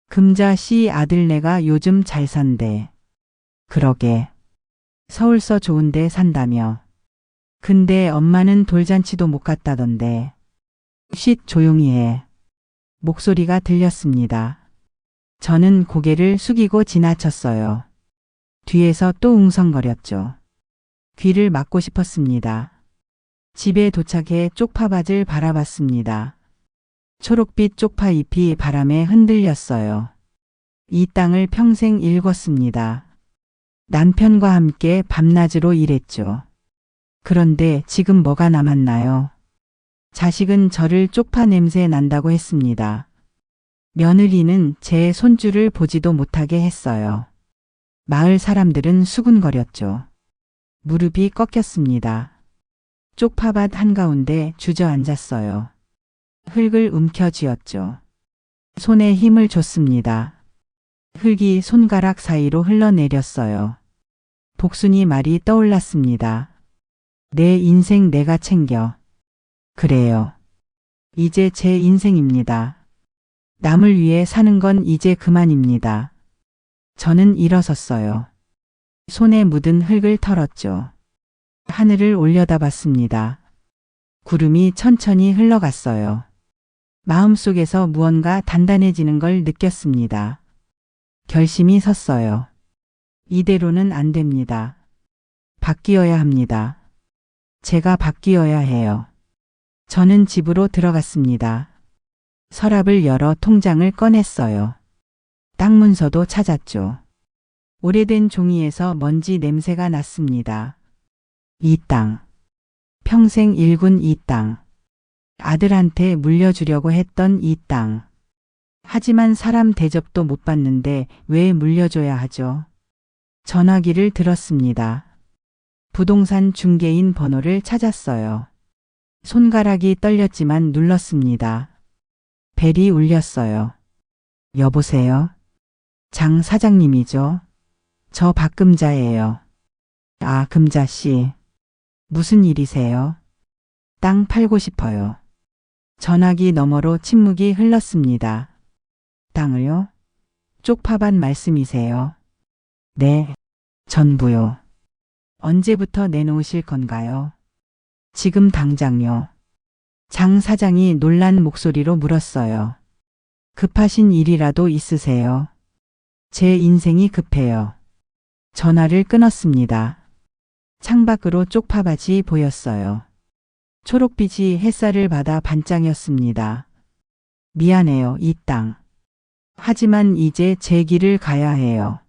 Speaker 2: 금자 씨 아들네가 요즘 잘 산대. 그러게. 서울서 좋은데 산다며. 근데 엄마는 돌잔치도 못 갔다던데. 쉿, 조용히 해. 목소리가 들렸습니다. 저는 고개를 숙이고 지나쳤어요. 뒤에서 또 웅성거렸죠. 귀를 막고 싶었습니다. 집에 도착해 쪽파밭을 바라봤습니다. 초록빛 쪽파잎이 바람에 흔들렸어요. 이 땅을 평생 일궜습니다. 남편과 함께 밤낮으로 일했죠. 그런데 지금 뭐가 남았나요? 자식은 저를 쪽파 냄새 난다고 했습니다. 며느리는 제 손주를 보지도 못하게 했어요. 마을 사람들은 수군거렸죠. 무릎이 꺾였습니다. 쪽파밭 한가운데 주저앉았어요. 흙을 움켜쥐었죠. 손에 힘을 줬습니다. 흙이 손가락 사이로 흘러내렸어요. 복순이 말이 떠올랐습니다. 내 인생 내가 챙겨. 그래요. 이제 제 인생입니다. 남을 위해 사는 건 이제 그만입니다. 저는 일어섰어요. 손에 묻은 흙을 털었죠. 하늘을 올려다봤습니다. 구름이 천천히 흘러갔어요. 마음속에서 무언가 단단해지는 걸 느꼈습니다. 결심이 섰어요. 이대로는 안 됩니다. 바뀌어야 합니다. 제가 바뀌어야 해요. 저는 집으로 들어갔습니다. 서랍을 열어 통장을 꺼냈어요. 땅 문서도 찾았죠. 오래된 종이에서 먼지 냄새가 났습니다. 이 땅. 평생 일군 이 땅. 아들한테 물려주려고 했던 이 땅. 하지만 사람 대접도 못 받는데 왜 물려줘야 하죠? 전화기를 들었습니다. 부동산 중개인 번호를 찾았어요. 손가락이 떨렸지만 눌렀습니다. 벨이 울렸어요. 여보세요? 장 사장님이죠? 저 박금자예요. 아, 금자씨. 무슨 일이세요? 땅 팔고 싶어요. 전화기 너머로 침묵이 흘렀습니다. 땅을요? 쪽파밭 말씀이세요? 네, 전부요. 언제부터 내놓으실 건가요? 지금 당장요. 장 사장이 놀란 목소리로 물었어요. 급하신 일이라도 있으세요? 제 인생이 급해요. 전화를 끊었습니다. 창밖으로 쪽파밭이 보였어요. 초록빛이 햇살을 받아 반짝였습니다. 미안해요, 이 땅. 하지만 이제 제 길을 가야 해요.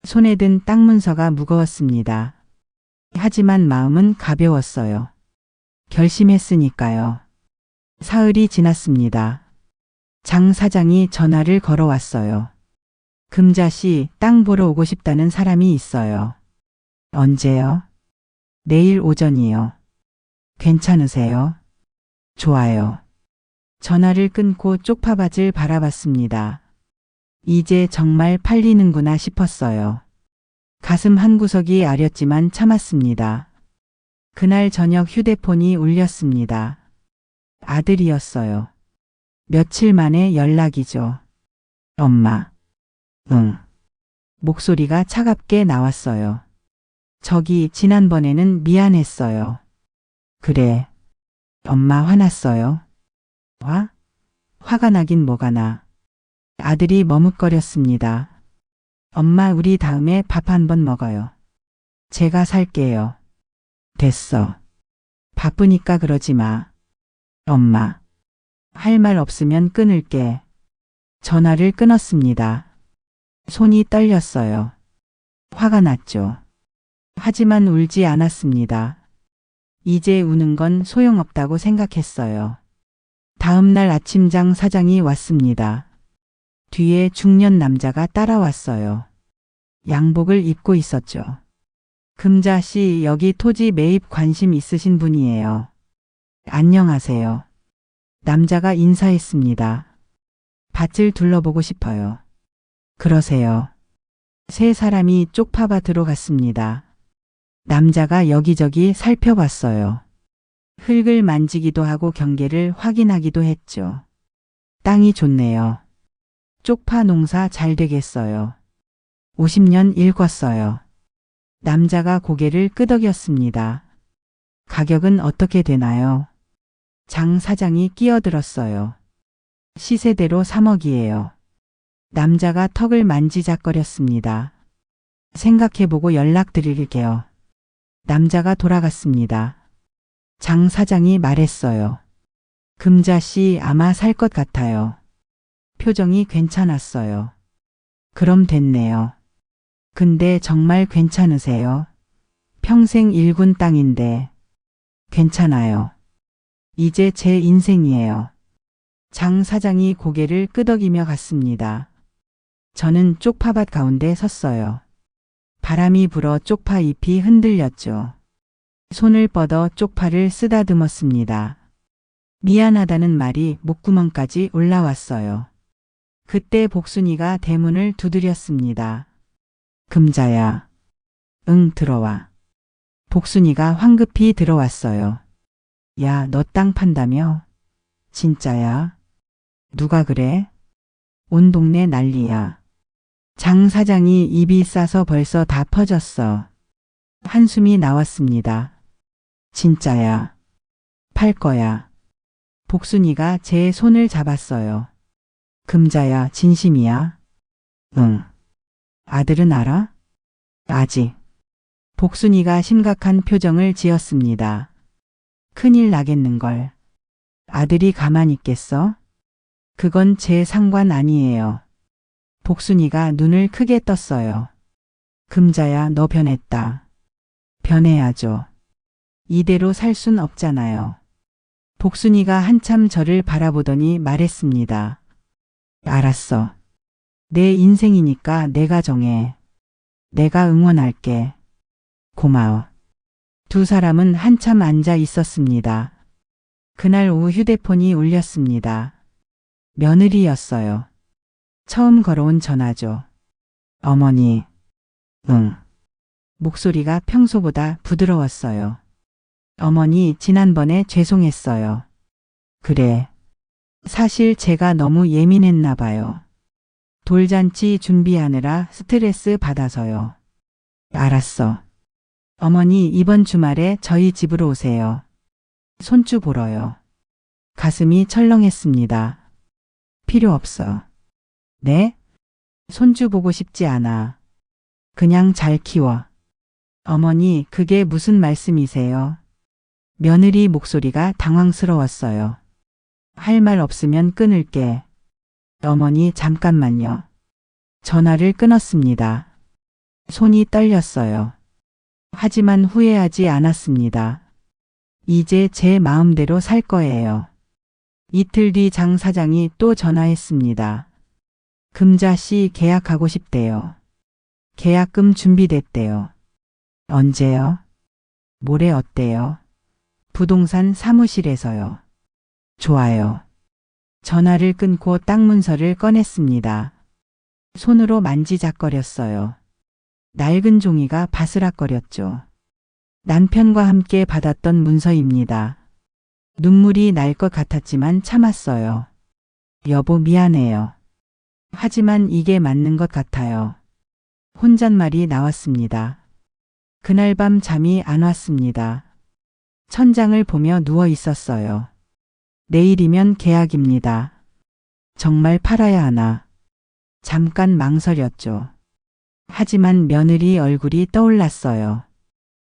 Speaker 2: 손에 든 땅 문서가 무거웠습니다. 하지만 마음은 가벼웠어요. 결심했으니까요. 사흘이 지났습니다. 장 사장이 전화를 걸어왔어요. 금자씨, 땅 보러 오고 싶다는 사람이 있어요. 언제요? 내일 오전이요. 괜찮으세요? 좋아요. 전화를 끊고 쪽파밭을 바라봤습니다. 이제 정말 팔리는구나 싶었어요. 가슴 한구석이 아렸지만 참았습니다. 그날 저녁 휴대폰이 울렸습니다. 아들이었어요. 며칠 만에 연락이죠. 엄마. 응. 목소리가 차갑게 나왔어요. 저기 지난번에는 미안했어요. 그래. 엄마 화났어요? 화가 나긴 뭐가 나. 아들이 머뭇거렸습니다. 엄마, 우리 다음에 밥 한 번 먹어요. 제가 살게요. 됐어. 바쁘니까 그러지 마. 엄마. 할 말 없으면 끊을게. 전화를 끊었습니다. 손이 떨렸어요. 화가 났죠. 하지만 울지 않았습니다. 이제 우는 건 소용없다고 생각했어요. 다음 날 아침 장 사장이 왔습니다. 뒤에 중년 남자가 따라왔어요. 양복을 입고 있었죠. 금자 씨, 여기 토지 매입 관심 있으신 분이에요. 안녕하세요. 남자가 인사했습니다. 밭을 둘러보고 싶어요. 그러세요. 세 사람이 쪽파밭으로 갔습니다. 남자가 여기저기 살펴봤어요. 흙을 만지기도 하고 경계를 확인하기도 했죠. 땅이 좋네요. 쪽파 농사 잘 되겠어요. 50년 일궜어요. 남자가 고개를 끄덕였습니다. 가격은 어떻게 되나요? 장 사장이 끼어들었어요. 시세대로 3억이에요. 남자가 턱을 만지작거렸습니다. 생각해보고 연락드릴게요. 남자가 돌아갔습니다. 장 사장이 말했어요. 금자 씨 아마 살 것 같아요. 표정이 괜찮았어요. 그럼 됐네요. 근데 정말 괜찮으세요? 평생 일군 땅인데. 괜찮아요. 이제 제 인생이에요. 장 사장이 고개를 끄덕이며 갔습니다. 저는 쪽파밭 가운데 섰어요. 바람이 불어 쪽파 잎이 흔들렸죠. 손을 뻗어 쪽파를 쓰다듬었습니다. 미안하다는 말이 목구멍까지 올라왔어요. 그때 복순이가 대문을 두드렸습니다. 금자야. 응, 들어와. 복순이가 황급히 들어왔어요. 야, 너 땅 판다며? 진짜야? 누가 그래? 온 동네 난리야. 장 사장이 입이 싸서 벌써 다 퍼졌어. 한숨이 나왔습니다. 진짜야. 팔 거야. 복순이가 제 손을 잡았어요. 금자야, 진심이야? 응. 아들은 알아? 아직. 복순이가 심각한 표정을 지었습니다. 큰일 나겠는걸. 아들이 가만히 있겠어? 그건 제 상관 아니에요. 복순이가 눈을 크게 떴어요. 금자야, 너 변했다. 변해야죠. 이대로 살 순 없잖아요. 복순이가 한참 저를 바라보더니 말했습니다. 알았어. 내 인생이니까 내가 정해. 내가 응원할게. 고마워. 두 사람은 한참 앉아 있었습니다. 그날 오후 휴대폰이 울렸습니다. 며느리였어요. 처음 걸어온 전화죠. 어머니. 응. 목소리가 평소보다 부드러웠어요. 어머니, 지난번에 죄송했어요. 그래. 사실 제가 너무 예민했나 봐요. 돌잔치 준비하느라 스트레스 받아서요. 알았어. 어머니, 이번 주말에 저희 집으로 오세요. 손주 보러요. 가슴이 철렁했습니다. 필요 없어. 네? 손주 보고 싶지 않아. 그냥 잘 키워. 어머니, 그게 무슨 말씀이세요? 며느리 목소리가 당황스러웠어요. 할 말 없으면 끊을게. 어머니, 잠깐만요. 전화를 끊었습니다. 손이 떨렸어요. 하지만 후회하지 않았습니다. 이제 제 마음대로 살 거예요. 이틀 뒤 장 사장이 또 전화했습니다. 금자 씨 계약하고 싶대요. 계약금 준비됐대요. 언제요? 모레 어때요? 부동산 사무실에서요. 좋아요. 전화를 끊고 땅 문서를 꺼냈습니다. 손으로 만지작거렸어요. 낡은 종이가 바스락거렸죠. 남편과 함께 받았던 문서입니다. 눈물이 날 것 같았지만 참았어요. 여보, 미안해요. 하지만 이게 맞는 것 같아요. 혼잣말이 나왔습니다. 그날 밤 잠이 안 왔습니다. 천장을 보며 누워 있었어요. 내일이면 계약입니다. 정말 팔아야 하나. 잠깐 망설였죠. 하지만 며느리 얼굴이 떠올랐어요.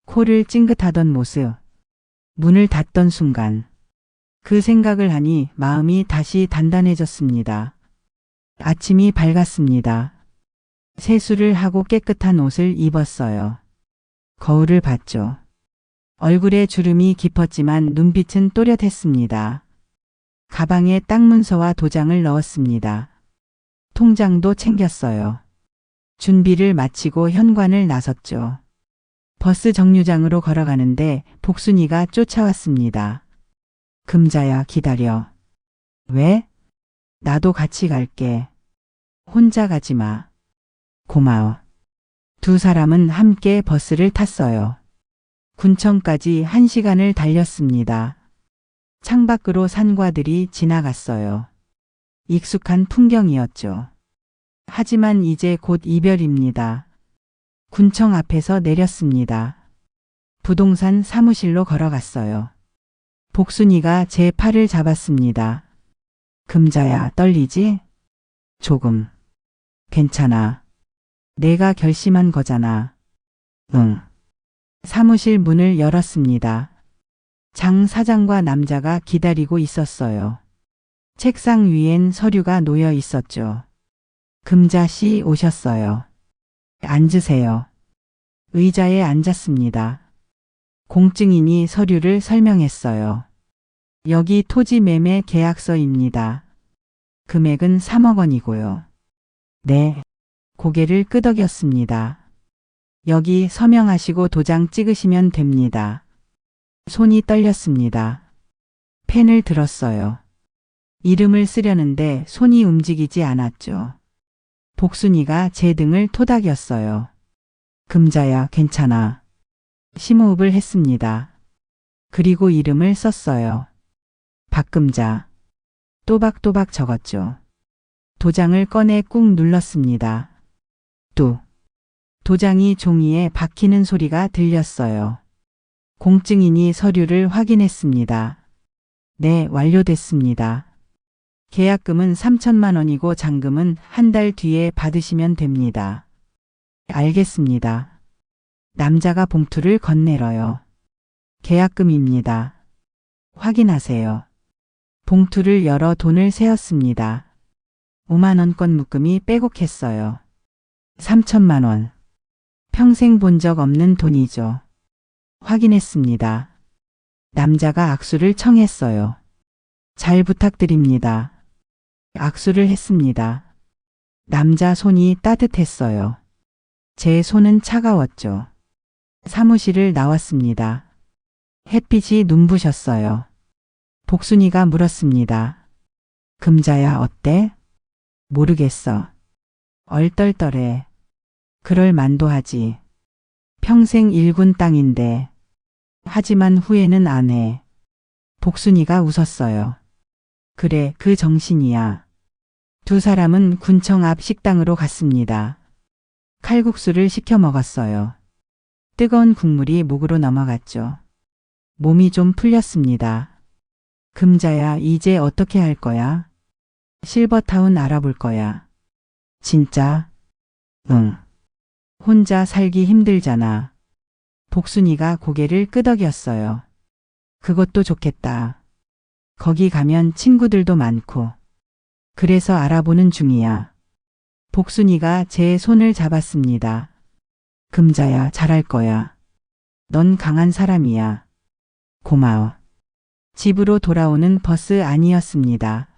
Speaker 2: 코를 찡긋하던 모습. 문을 닫던 순간. 그 생각을 하니 마음이 다시 단단해졌습니다. 아침이 밝았습니다. 세수를 하고 깨끗한 옷을 입었어요. 거울을 봤죠. 얼굴에 주름이 깊었지만 눈빛은 또렷했습니다. 가방에 딱 문서와 도장을 넣었습니다. 통장도 챙겼어요. 준비를 마치고 현관을 나섰죠. 버스 정류장으로 걸어가는데 복순이가 쫓아왔습니다. 금자야, 기다려. 왜? 나도 같이 갈게. 혼자 가지 마. 고마워. 두 사람은 함께 버스를 탔어요. 군청까지 1시간을 달렸습니다. 창밖으로 산과들이 지나갔어요. 익숙한 풍경이었죠. 하지만 이제 곧 이별입니다. 군청 앞에서 내렸습니다. 부동산 사무실로 걸어갔어요. 복순이가 제 팔을 잡았습니다. 금자야, 떨리지? 조금. 괜찮아. 내가 결심한 거잖아. 응. 사무실 문을 열었습니다. 장 사장과 남자가 기다리고 있었어요. 책상 위엔 서류가 놓여 있었죠. 금자 씨 오셨어요. 앉으세요. 의자에 앉았습니다. 공증인이 서류를 설명했어요. 여기 토지 매매 계약서입니다. 금액은 3억 원이고요. 네. 고개를 끄덕였습니다. 여기 서명하시고 도장 찍으시면 됩니다. 손이 떨렸습니다. 펜을 들었어요. 이름을 쓰려는데 손이 움직이지 않았죠. 복순이가 제 등을 토닥였어요. 금자야, 괜찮아. 심호흡을 했습니다. 그리고 이름을 썼어요. 박금자. 또박또박 적었죠. 도장을 꺼내 꾹 눌렀습니다. 뚝. 도장이 종이에 박히는 소리가 들렸어요. 공증인이 서류를 확인했습니다. 네, 완료됐습니다. 계약금은 3천만 원이고 잔금은 한 달 뒤에 받으시면 됩니다. 알겠습니다. 남자가 봉투를 건네러요. 계약금입니다. 확인하세요. 봉투를 열어 돈을 세었습니다. 5만 원권 묶음이 빼곡했어요. 3천만 원. 평생 본 적 없는 돈이죠. 확인했습니다. 남자가 악수를 청했어요. 잘 부탁드립니다. 악수를 했습니다. 남자 손이 따뜻했어요. 제 손은 차가웠죠. 사무실을 나왔습니다. 햇빛이 눈부셨어요. 복순이가 물었습니다. 금자야, 어때? 모르겠어. 얼떨떨해. 그럴 만도 하지. 평생 일군 땅인데. 하지만 후회는 안 해. 복순이가 웃었어요. 그래, 그 정신이야. 두 사람은 군청 앞 식당으로 갔습니다. 칼국수를 시켜 먹었어요. 뜨거운 국물이 목으로 넘어갔죠. 몸이 좀 풀렸습니다. 금자야, 이제 어떻게 할 거야? 실버타운 알아볼 거야. 진짜? 응. 혼자 살기 힘들잖아. 복순이가 고개를 끄덕였어요. 그것도 좋겠다. 거기 가면 친구들도 많고. 그래서 알아보는 중이야. 복순이가 제 손을 잡았습니다. 금자야, 잘할 거야. 넌 강한 사람이야. 고마워. 집으로 돌아오는 버스 안이었습니다.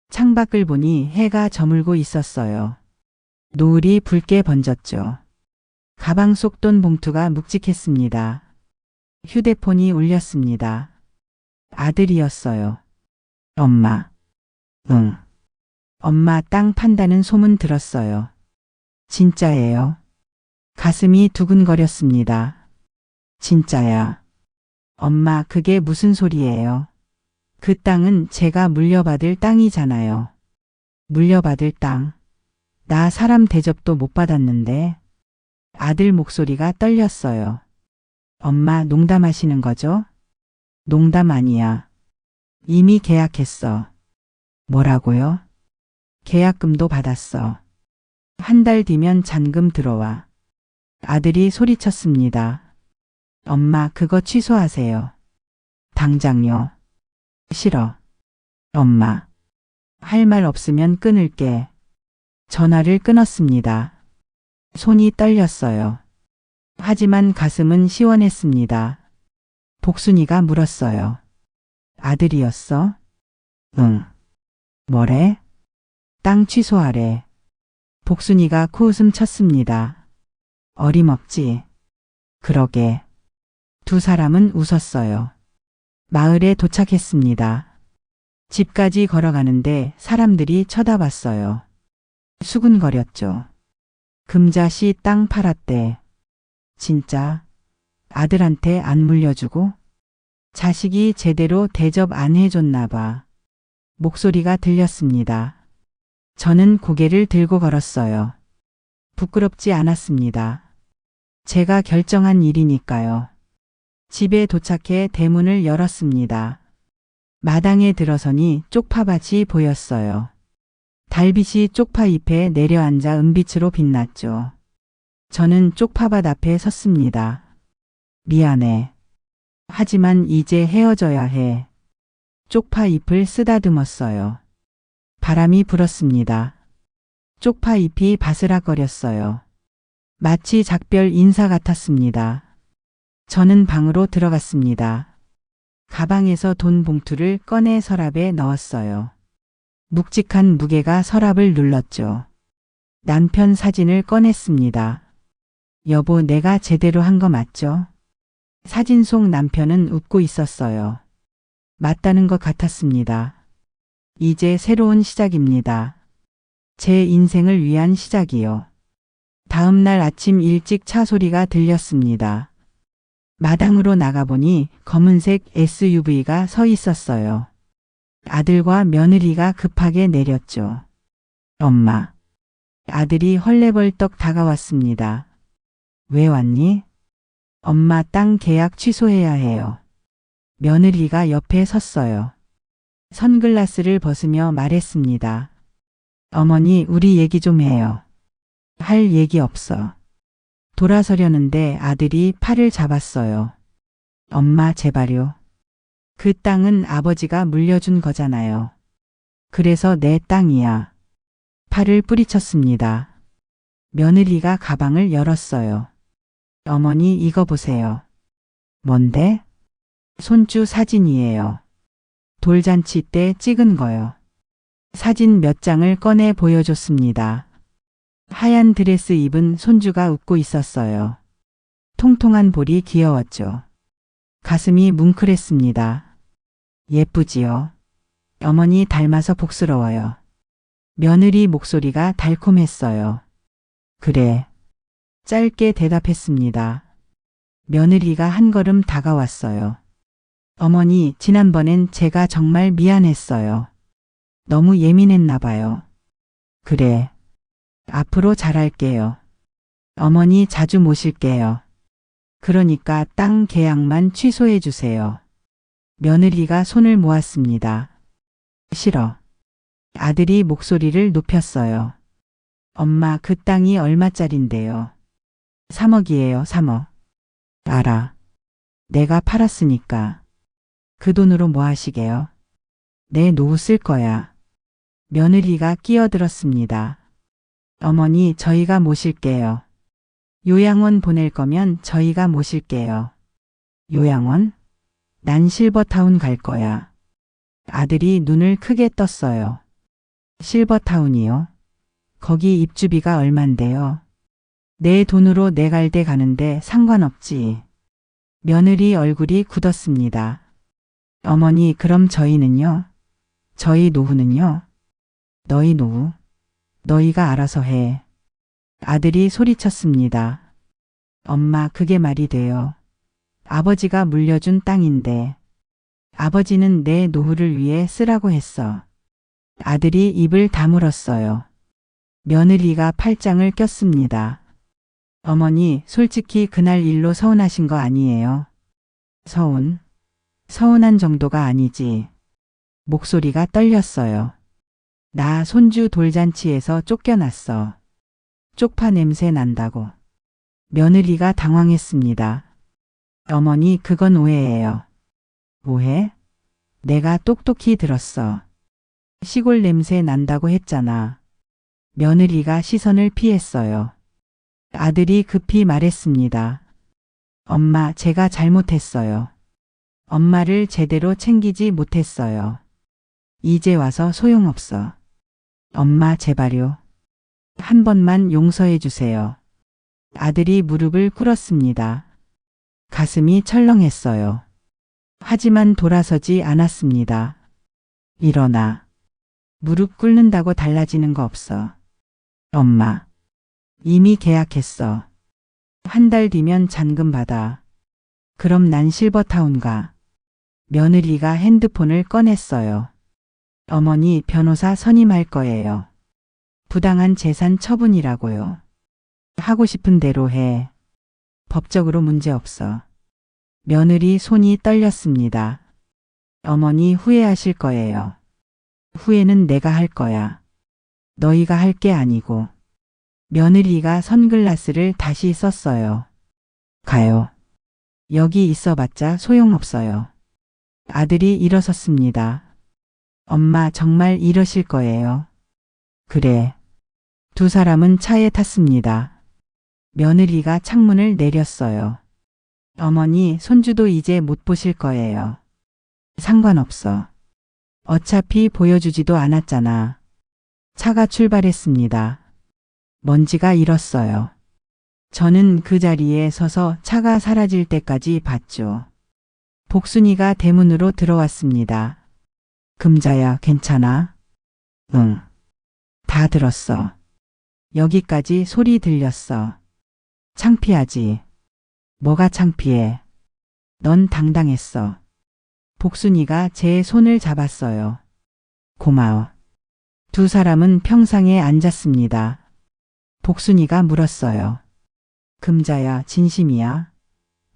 Speaker 2: 창밖을 보니 해가 저물고 있었어요. 노을이 붉게 번졌죠. 가방 속 돈 봉투가 묵직했습니다. 휴대폰이 울렸습니다. 아들이었어요. 엄마. 응. 엄마 땅 판다는 소문 들었어요. 진짜예요? 가슴이 두근거렸습니다. 진짜야. 엄마, 그게 무슨 소리예요? 그 땅은 제가 물려받을 땅이잖아요. 물려받을 땅. 나 사람 대접도 못 받았는데. 아들 목소리가 떨렸어요. 엄마, 농담하시는 거죠? 농담 아니야. 이미 계약했어. 뭐라고요? 계약금도 받았어. 한 달 뒤면 잔금 들어와. 아들이 소리쳤습니다. 엄마, 그거 취소하세요. 당장요. 싫어. 엄마. 할 말 없으면 끊을게. 전화를 끊었습니다. 손이 떨렸어요. 하지만 가슴은 시원했습니다. 복순이가 물었어요. 아들이었어? 응. 뭐래? 땅 취소하래. 복순이가 코웃음 쳤습니다. 어림없지. 그러게. 두 사람은 웃었어요. 마을에 도착했습니다. 집까지 걸어가는데 사람들이 쳐다봤어요. 수군거렸죠. 금자씨 땅 팔았대. 진짜 아들한테 안 물려주고 자식이 제대로 대접 안 해줬나 봐. 목소리가 들렸습니다. 저는 고개를 들고 걸었어요. 부끄럽지 않았습니다. 제가 결정한 일이니까요. 집에 도착해 대문을 열었습니다. 마당에 들어서니 쪽파밭이 보였어요. 달빛이 쪽파 잎에 내려앉아 은빛으로 빛났죠. 저는 쪽파밭 앞에 섰습니다. 미안해. 하지만 이제 헤어져야 해. 쪽파 잎을 쓰다듬었어요. 바람이 불었습니다. 쪽파 잎이 바스락거렸어요. 마치 작별 인사 같았습니다. 저는 방으로 들어갔습니다. 가방에서 돈 봉투를 꺼내 서랍에 넣었어요. 묵직한 무게가 서랍을 눌렀죠. 남편 사진을 꺼냈습니다. 여보, 내가 제대로 한 거 맞죠? 사진 속 남편은 웃고 있었어요. 맞다는 것 같았습니다. 이제 새로운 시작입니다. 제 인생을 위한 시작이요. 다음 날 아침 일찍 차 소리가 들렸습니다. 마당으로 나가보니 검은색 SUV가 서 있었어요. 아들과 며느리가 급하게 내렸죠. 엄마. 아들이 헐레벌떡 다가왔습니다. 왜 왔니? 엄마, 땅 계약 취소해야 해요. 며느리가 옆에 섰어요. 선글라스를 벗으며 말했습니다. 어머니, 우리 얘기 좀 해요. 할 얘기 없어. 돌아서려는데 아들이 팔을 잡았어요. 엄마, 제발요. 그 땅은 아버지가 물려준 거잖아요. 그래서 내 땅이야. 팔을 뿌리쳤습니다. 며느리가 가방을 열었어요. 어머니, 이거 보세요. 뭔데? 손주 사진이에요. 돌잔치 때 찍은 거요. 사진 몇 장을 꺼내 보여줬습니다. 하얀 드레스 입은 손주가 웃고 있었어요. 통통한 볼이 귀여웠죠. 가슴이 뭉클했습니다. 예쁘지요? 어머니 닮아서 복스러워요. 며느리 목소리가 달콤했어요. 그래. 짧게 대답했습니다. 며느리가 한 걸음 다가왔어요. 어머니, 지난번엔 제가 정말 미안했어요. 너무 예민했나 봐요. 그래. 앞으로 잘할게요. 어머니 자주 모실게요. 그러니까 땅 계약만 취소해 주세요. 며느리가 손을 모았습니다. 싫어. 아들이 목소리를 높였어요. 엄마, 그 땅이 얼마짜린데요? 3억이에요, 3억. 알아. 내가 팔았으니까. 그 돈으로 뭐 하시게요? 내 노후 쓸 거야. 며느리가 끼어들었습니다. 어머니, 저희가 모실게요. 요양원 보낼 거면 저희가 모실게요. 요양원? 난 실버타운 갈 거야. 아들이 눈을 크게 떴어요. 실버타운이요? 거기 입주비가 얼만데요? 내 돈으로 내 갈 데 가는데 상관없지. 며느리 얼굴이 굳었습니다. 어머니, 그럼 저희는요? 저희 노후는요? 너희 노후? 너희가 알아서 해. 아들이 소리쳤습니다. 엄마, 그게 말이 돼요. 아버지가 물려준 땅인데. 아버지는 내 노후를 위해 쓰라고 했어. 아들이 입을 다물었어요. 며느리가 팔짱을 꼈습니다. 어머니, 솔직히 그날 일로 서운하신 거 아니에요? 서운? 서운한 정도가 아니지. 목소리가 떨렸어요. 나 손주 돌잔치에서 쫓겨났어. 쪽파 냄새 난다고. 며느리가 당황했습니다. 어머니, 그건 오해예요. 오해? 내가 똑똑히 들었어. 시골 냄새 난다고 했잖아. 며느리가 시선을 피했어요. 아들이 급히 말했습니다. 엄마, 제가 잘못했어요. 엄마를 제대로 챙기지 못했어요. 이제 와서 소용없어. 엄마, 제발요. 한 번만 용서해 주세요. 아들이 무릎을 꿇었습니다. 가슴이 철렁했어요. 하지만 돌아서지 않았습니다. 일어나. 무릎 꿇는다고 달라지는 거 없어. 엄마. 이미 계약했어. 한 달 뒤면 잔금 받아. 그럼 난 실버타운 가. 며느리가 핸드폰을 꺼냈어요. 어머니, 변호사 선임할 거예요. 부당한 재산 처분이라고요. 하고 싶은 대로 해. 법적으로 문제 없어. 며느리 손이 떨렸습니다. 어머니, 후회하실 거예요. 후회는 내가 할 거야. 너희가 할 게 아니고. 며느리가 선글라스를 다시 썼어요. 가요. 여기 있어봤자 소용없어요. 아들이 일어섰습니다. 엄마, 정말 이러실 거예요? 그래. 두 사람은 차에 탔습니다. 며느리가 창문을 내렸어요. 어머니, 손주도 이제 못 보실 거예요. 상관없어. 어차피 보여주지도 않았잖아. 차가 출발했습니다. 먼지가 일었어요. 저는 그 자리에 서서 차가 사라질 때까지 봤죠. 복순이가 대문으로 들어왔습니다. 금자야, 괜찮아? 응. 다 들었어. 여기까지 소리 들렸어. 창피하지? 뭐가 창피해? 넌 당당했어. 복순이가 제 손을 잡았어요. 고마워. 두 사람은 평상에 앉았습니다. 복순이가 물었어요. 금자야, 진심이야?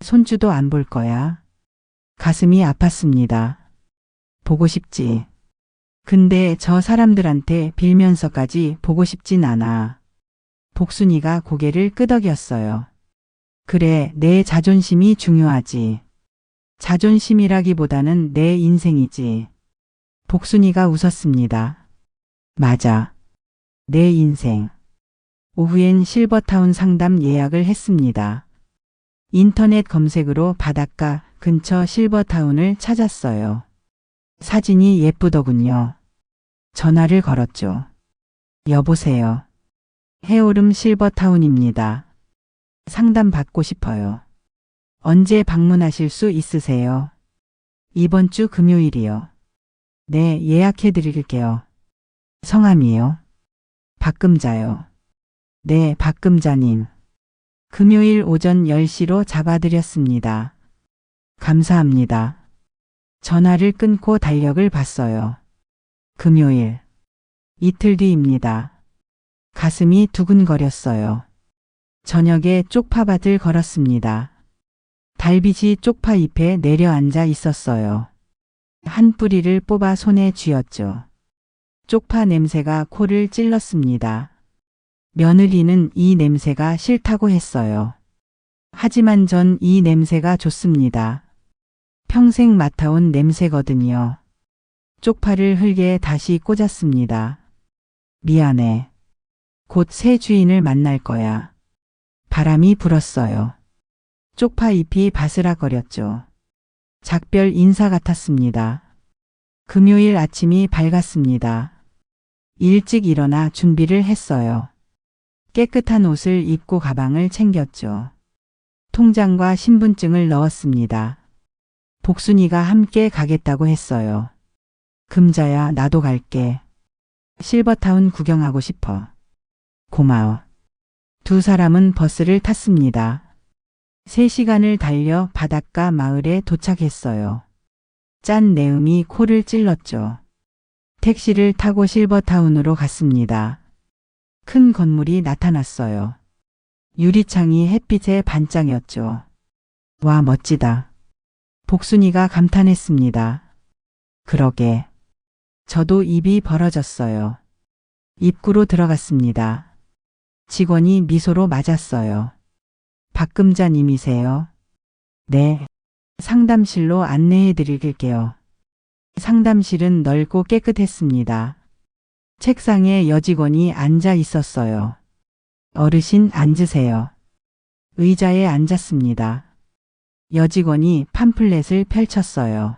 Speaker 2: 손주도 안 볼 거야? 가슴이 아팠습니다. 보고 싶지. 근데 저 사람들한테 빌면서까지 보고 싶진 않아. 복순이가 고개를 끄덕였어요. 그래, 내 자존심이 중요하지. 자존심이라기보다는 내 인생이지. 복순이가 웃었습니다. 맞아. 내 인생. 오후엔 실버타운 상담 예약을 했습니다. 인터넷 검색으로 바닷가 근처 실버타운을 찾았어요. 사진이 예쁘더군요. 전화를 걸었죠. 여보세요. 해오름 실버타운입니다. 상담 받고 싶어요. 언제 방문하실 수 있으세요? 이번 주 금요일이요. 네, 예약해 드릴게요. 성함이요? 박금자요. 네, 박금자님. 금요일 오전 10시로 잡아드렸습니다. 감사합니다. 전화를 끊고 달력을 봤어요. 금요일. 이틀 뒤입니다. 가슴이 두근거렸어요. 저녁에 쪽파밭을 걸었습니다. 달빛이 쪽파 잎에 내려앉아 있었어요. 한 뿌리를 뽑아 손에 쥐었죠. 쪽파 냄새가 코를 찔렀습니다. 며느리는 이 냄새가 싫다고 했어요. 하지만 전 이 냄새가 좋습니다. 평생 맡아온 냄새거든요. 쪽파를 흙에 다시 꽂았습니다. 미안해. 곧 새 주인을 만날 거야. 바람이 불었어요. 쪽파 잎이 바스락거렸죠. 작별 인사 같았습니다. 금요일 아침이 밝았습니다. 일찍 일어나 준비를 했어요. 깨끗한 옷을 입고 가방을 챙겼죠. 통장과 신분증을 넣었습니다. 복순이가 함께 가겠다고 했어요. 금자야, 나도 갈게. 실버타운 구경하고 싶어. 고마워. 두 사람은 버스를 탔습니다. 3시간을 달려 바닷가 마을에 도착했어요. 짠 내음이 코를 찔렀죠. 택시를 타고 실버타운으로 갔습니다. 큰 건물이 나타났어요. 유리창이 햇빛에 반짝였죠. 와, 멋지다. 복순이가 감탄했습니다. 그러게. 저도 입이 벌어졌어요. 입구로 들어갔습니다. 직원이 미소로 맞았어요. 박금자님이세요? 네. 상담실로 안내해 드릴게요. 상담실은 넓고 깨끗했습니다. 책상에 여직원이 앉아 있었어요. 어르신 앉으세요. 의자에 앉았습니다. 여직원이 팜플렛을 펼쳤어요.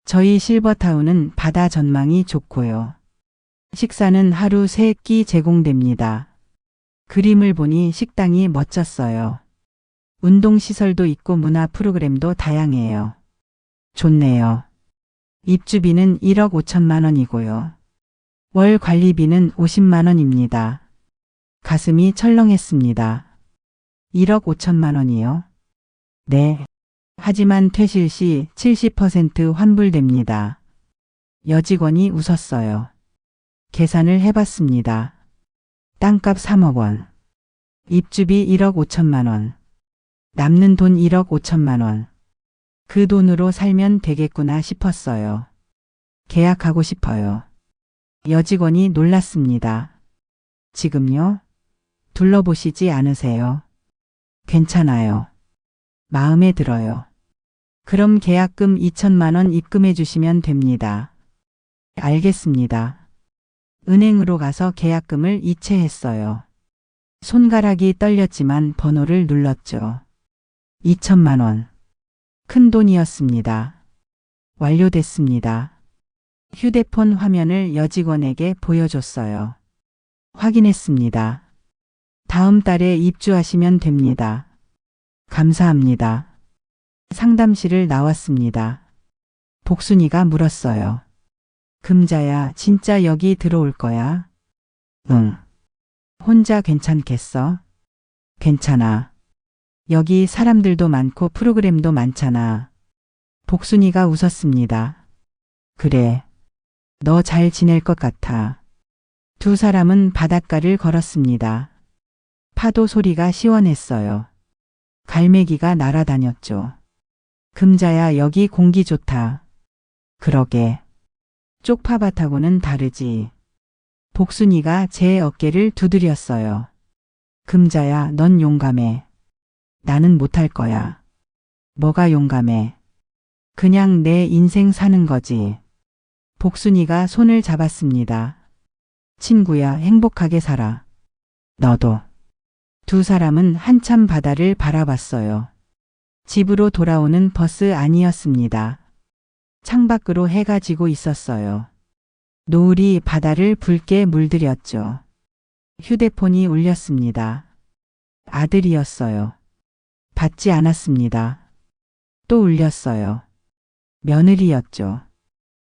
Speaker 2: 저희 실버타운은 바다 전망이 좋고요. 식사는 하루 3끼 제공됩니다. 그림을 보니 식당이 멋졌어요. 운동시설도 있고 문화 프로그램도 다양해요. 좋네요. 입주비는 1억 5천만 원이고요. 월 관리비는 50만 원입니다. 가슴이 철렁했습니다. 1억 5천만 원이요? 네. 하지만 퇴실 시 70% 환불됩니다. 여직원이 웃었어요. 계산을 해봤습니다. 땅값 3억 원. 입주비 1억 5천만 원. 남는 돈 1억 5천만 원. 그 돈으로 살면 되겠구나 싶었어요. 계약하고 싶어요. 여직원이 놀랐습니다. 지금요? 둘러보시지 않으세요? 괜찮아요. 마음에 들어요. 그럼 계약금 2천만 원 입금해 주시면 됩니다. 알겠습니다. 은행으로 가서 계약금을 이체했어요. 손가락이 떨렸지만 번호를 눌렀죠. 2천만 원. 큰 돈이었습니다. 완료됐습니다. 휴대폰 화면을 여직원에게 보여줬어요. 확인했습니다. 다음 달에 입주하시면 됩니다. 감사합니다. 상담실을 나왔습니다. 복순이가 물었어요. 금자야, 진짜 여기 들어올 거야? 응. 혼자 괜찮겠어? 괜찮아. 여기 사람들도 많고 프로그램도 많잖아. 복순이가 웃었습니다. 그래. 너 잘 지낼 것 같아. 두 사람은 바닷가를 걸었습니다. 파도 소리가 시원했어요. 갈매기가 날아다녔죠. 금자야, 여기 공기 좋다. 그러게. 쪽파밭하고는 다르지. 복순이가 제 어깨를 두드렸어요. 금자야, 넌 용감해. 나는 못할 거야. 뭐가 용감해? 그냥 내 인생 사는 거지. 복순이가 손을 잡았습니다. 친구야, 행복하게 살아. 너도. 두 사람은 한참 바다를 바라봤어요. 집으로 돌아오는 버스 안이었습니다. 창밖으로 해가 지고 있었어요. 노을이 바다를 붉게 물들였죠. 휴대폰이 울렸습니다. 아들이었어요. 받지 않았습니다. 또 울렸어요. 며느리였죠.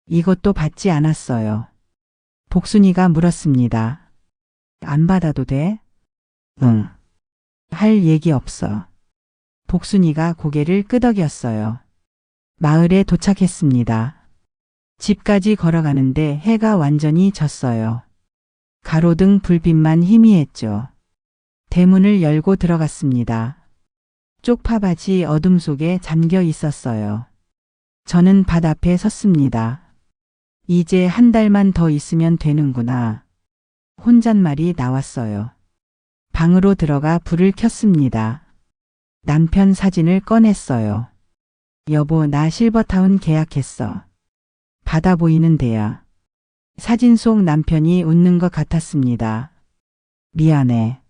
Speaker 2: 이것도 받지 않았어요. 복순이가 물었습니다. 안 받아도 돼? 응. 할 얘기 없어. 복순이가 고개를 끄덕였어요. 마을에 도착했습니다. 집까지 걸어가는데 해가 완전히 졌어요. 가로등 불빛만 희미했죠. 대문을 열고 들어갔습니다. 쪽파밭이 어둠 속에 잠겨 있었어요. 저는 밭 앞에 섰습니다. 이제 한 달만 더 있으면 되는구나. 혼잣말이 나왔어요. 방으로 들어가 불을 켰습니다. 남편 사진을 꺼냈어요. 여보, 나 실버타운 계약했어. 바다 보이는 데야. 사진 속 남편이 웃는 것 같았습니다. 미안해.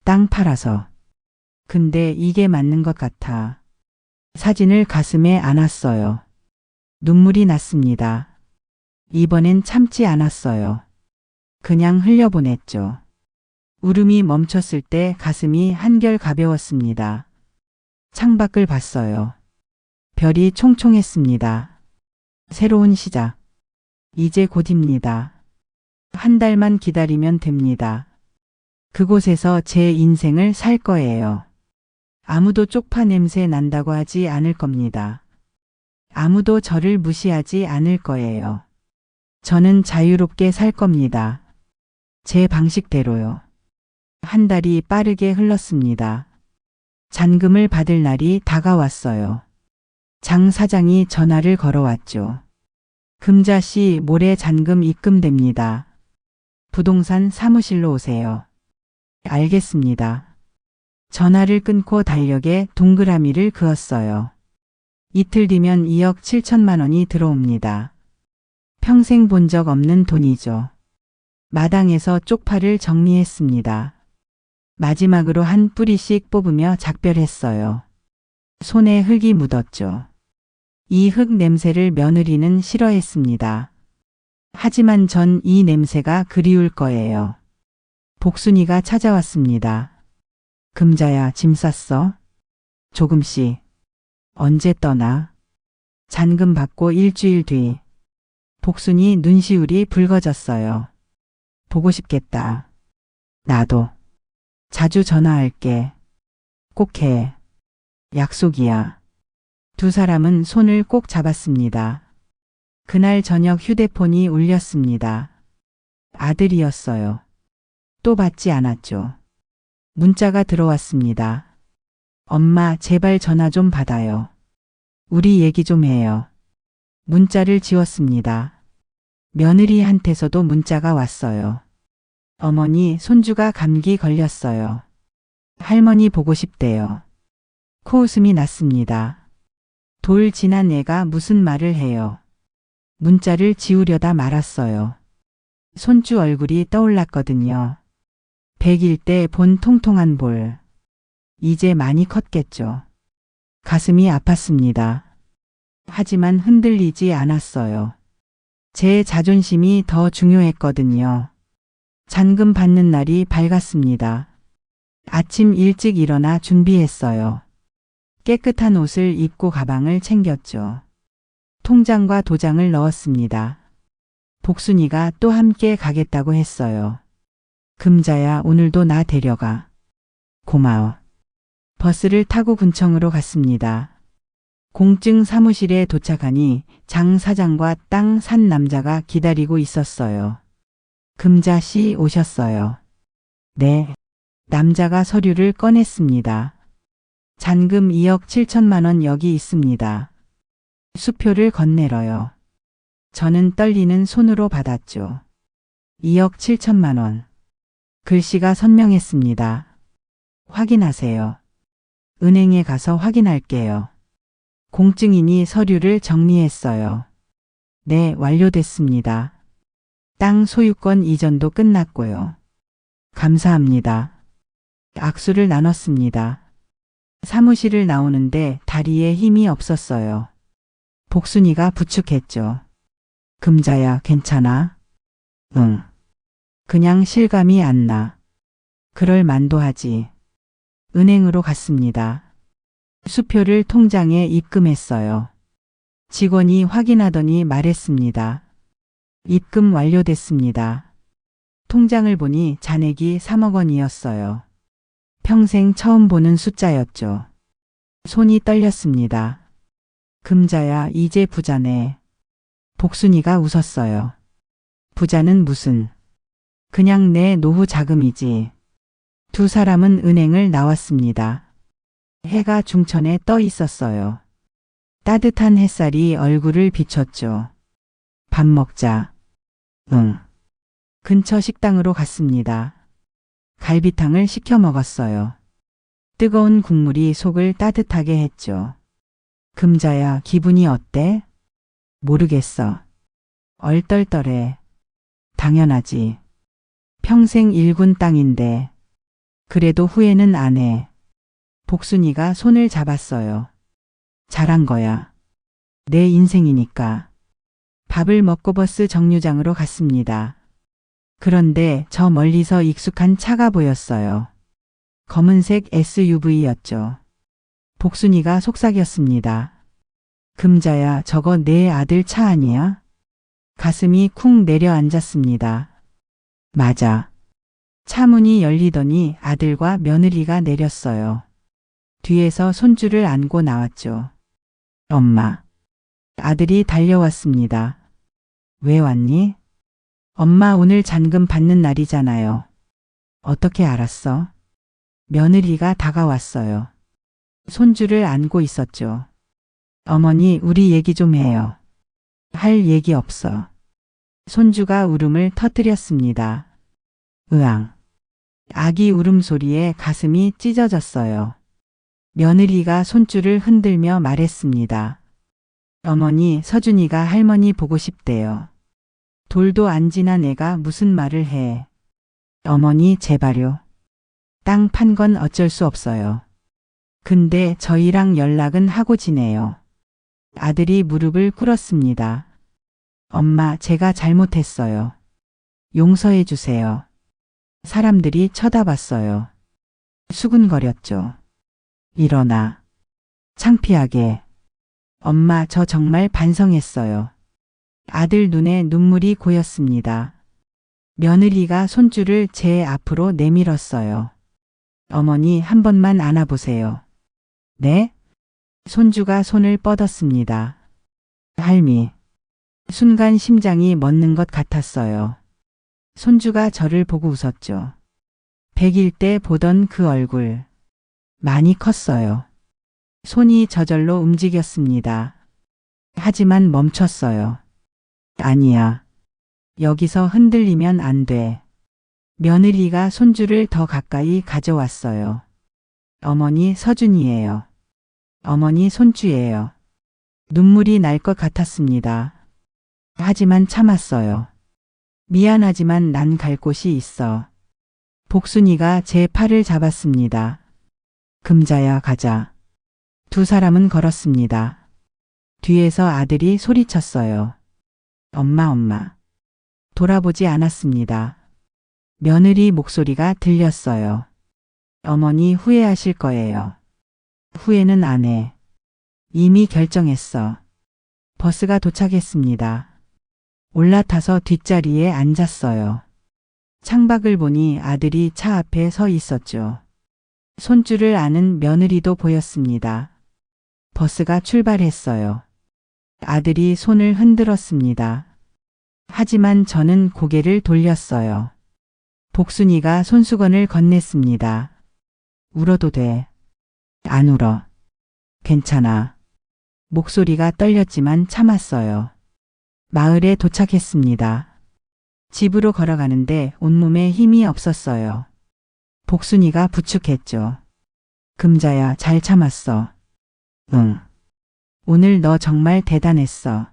Speaker 2: 땅 팔아서. 근데 이게 맞는 것 같아. 사진을 가슴에 안았어요. 눈물이 났습니다. 이번엔 참지 않았어요. 그냥 흘려보냈죠. 울음이 멈췄을 때 가슴이 한결 가벼웠습니다. 창밖을 봤어요. 별이 총총했습니다. 새로운 시작. 이제 곧입니다. 한 달만 기다리면 됩니다. 그곳에서 제 인생을 살 거예요. 아무도 쪽파 냄새 난다고 하지 않을 겁니다. 아무도 저를 무시하지 않을 거예요. 저는 자유롭게 살 겁니다. 제 방식대로요. 한 달이 빠르게 흘렀습니다. 잔금을 받을 날이 다가왔어요. 장 사장이 전화를 걸어왔죠. 금자씨, 모레 잔금 입금됩니다. 부동산 사무실로 오세요. 알겠습니다. 전화를 끊고 달력에 동그라미를 그었어요. 이틀 뒤면 2억 7천만 원이 들어옵니다. 평생 본 적 없는 돈이죠. 마당에서 쪽파를 정리했습니다. 마지막으로 한 뿌리씩 뽑으며 작별했어요. 손에 흙이 묻었죠. 이 흙 냄새를 며느리는 싫어했습니다. 하지만 전 이 냄새가 그리울 거예요. 복순이가 찾아왔습니다. 금자야, 짐 쌌어? 조금씩. 언제 떠나? 잔금 받고 일주일 뒤. 복순이 눈시울이 붉어졌어요. 보고 싶겠다. 나도. 자주 전화할게. 꼭 해. 약속이야. 두 사람은 손을 꼭 잡았습니다. 그날 저녁 휴대폰이 울렸습니다. 아들이었어요. 또 받지 않았죠. 문자가 들어왔습니다. 엄마, 제발 전화 좀 받아요. 우리 얘기 좀 해요. 문자를 지웠습니다. 며느리한테서도 문자가 왔어요. 어머니, 손주가 감기 걸렸어요. 할머니 보고 싶대요. 코웃음이 났습니다. 돌 지난 애가 무슨 말을 해요. 문자를 지우려다 말았어요. 손주 얼굴이 떠올랐거든요. 100일 때 본 통통한 볼. 이제 많이 컸겠죠. 가슴이 아팠습니다. 하지만 흔들리지 않았어요. 제 자존심이 더 중요했거든요. 잔금 받는 날이 밝았습니다. 아침 일찍 일어나 준비했어요. 깨끗한 옷을 입고 가방을 챙겼죠. 통장과 도장을 넣었습니다. 복순이가 또 함께 가겠다고 했어요. 금자야, 오늘도 나 데려가. 고마워. 버스를 타고 군청으로 갔습니다. 공증 사무실에 도착하니 장 사장과 땅 산 남자가 기다리고 있었어요. 금자 씨 오셨어요. 네. 남자가 서류를 꺼냈습니다. 잔금 2억 7천만 원 여기 있습니다. 수표를 건네러요. 저는 떨리는 손으로 받았죠. 2억 7천만 원. 글씨가 선명했습니다. 확인하세요. 은행에 가서 확인할게요. 공증인이 서류를 정리했어요. 네, 완료됐습니다. 땅 소유권 이전도 끝났고요. 감사합니다. 악수를 나눴습니다. 사무실을 나오는데 다리에 힘이 없었어요. 복순이가 부축했죠. 금자야, 괜찮아? 응. 그냥 실감이 안 나. 그럴 만도 하지. 은행으로 갔습니다. 수표를 통장에 입금했어요. 직원이 확인하더니 말했습니다. 입금 완료됐습니다. 통장을 보니 잔액이 3억 원이었어요. 평생 처음 보는 숫자였죠. 손이 떨렸습니다. 금자야, 이제 부자네. 복순이가 웃었어요. 부자는 무슨. 그냥 내 노후 자금이지. 두 사람은 은행을 나왔습니다. 해가 중천에 떠 있었어요. 따뜻한 햇살이 얼굴을 비췄죠. 밥 먹자. 응. 근처 식당으로 갔습니다. 갈비탕을 시켜 먹었어요. 뜨거운 국물이 속을 따뜻하게 했죠. 금자야, 기분이 어때? 모르겠어. 얼떨떨해. 당연하지. 평생 일군 땅인데. 그래도 후회는 안 해. 복순이가 손을 잡았어요. 잘한 거야. 내 인생이니까. 밥을 먹고 버스 정류장으로 갔습니다. 그런데 저 멀리서 익숙한 차가 보였어요. 검은색 SUV였죠. 복순이가 속삭였습니다. 금자야, 저거 내 아들 차 아니야? 가슴이 쿵 내려앉았습니다. 맞아. 차 문이 열리더니 아들과 며느리가 내렸어요. 뒤에서 손주를 안고 나왔죠. 엄마. 아들이 달려왔습니다. 왜 왔니? 엄마, 오늘 잔금 받는 날이잖아요. 어떻게 알았어? 며느리가 다가왔어요. 손주를 안고 있었죠. 어머니, 우리 얘기 좀 해요. 할 얘기 없어. 손주가 울음을 터뜨렸습니다. 으앙. 아기 울음소리에 가슴이 찢어졌어요. 며느리가 손주를 흔들며 말했습니다. 어머니, 서준이가 할머니 보고 싶대요. 돌도 안 지난 애가 무슨 말을 해. 어머니, 제발요. 땅 판 건 어쩔 수 없어요. 근데 저희랑 연락은 하고 지내요. 아들이 무릎을 꿇었습니다. 엄마, 제가 잘못했어요. 용서해 주세요. 사람들이 쳐다봤어요. 수군거렸죠. 일어나. 창피하게. 엄마, 저 정말 반성했어요. 아들 눈에 눈물이 고였습니다. 며느리가 손줄을 제 앞으로 내밀었어요. 어머니, 한 번만 안아보세요. 네? 손주가 손을 뻗었습니다. 할미. 순간 심장이 멎는 것 같았어요. 손주가 저를 보고 웃었죠. 100일 때 보던 그 얼굴. 많이 컸어요. 손이 저절로 움직였습니다. 하지만 멈췄어요. 아니야. 여기서 흔들리면 안 돼. 며느리가 손주를 더 가까이 가져왔어요. 어머니, 서준이에요. 어머니, 손주예요. 눈물이 날 것 같았습니다. 하지만 참았어요. 미안하지만 난 갈 곳이 있어. 복순이가 제 팔을 잡았습니다. 금자야, 가자. 두 사람은 걸었습니다. 뒤에서 아들이 소리쳤어요. 엄마, 엄마. 돌아보지 않았습니다. 며느리 목소리가 들렸어요. 어머니, 후회하실 거예요. 후회는 안 해. 이미 결정했어. 버스가 도착했습니다. 올라타서 뒷자리에 앉았어요. 창밖을 보니 아들이 차 앞에 서 있었죠. 손줄을 아는 며느리도 보였습니다. 버스가 출발했어요. 아들이 손을 흔들었습니다. 하지만 저는 고개를 돌렸어요. 복순이가 손수건을 건넸습니다. 울어도 돼. 안 울어. 괜찮아. 목소리가 떨렸지만 참았어요. 마을에 도착했습니다. 집으로 걸어가는데 온몸에 힘이 없었어요. 복순이가 부축했죠. 금자야, 잘 참았어. 응. 오늘 너 정말 대단했어.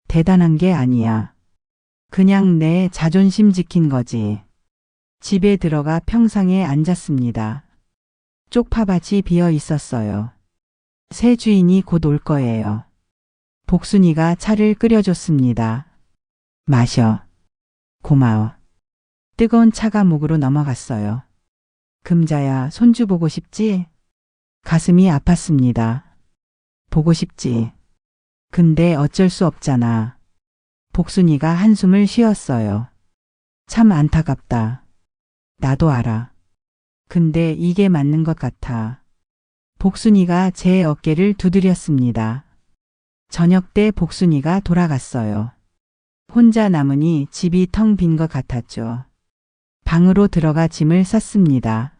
Speaker 2: 대단한 게 아니야. 그냥 내 자존심 지킨 거지. 집에 들어가 평상에 앉았습니다. 쪽파밭이 비어 있었어요. 새 주인이 곧 올 거예요. 복순이가 차를 끓여줬습니다. 마셔. 고마워. 뜨거운 차가 목으로 넘어갔어요. 금자야, 손주 보고 싶지? 가슴이 아팠습니다. 보고 싶지. 근데 어쩔 수 없잖아. 복순이가 한숨을 쉬었어요. 참 안타깝다. 나도 알아. 근데 이게 맞는 것 같아. 복순이가 제 어깨를 두드렸습니다. 저녁 때 복순이가 돌아갔어요. 혼자 남으니 집이 텅 빈 것 같았죠. 방으로 들어가 짐을 쌌습니다.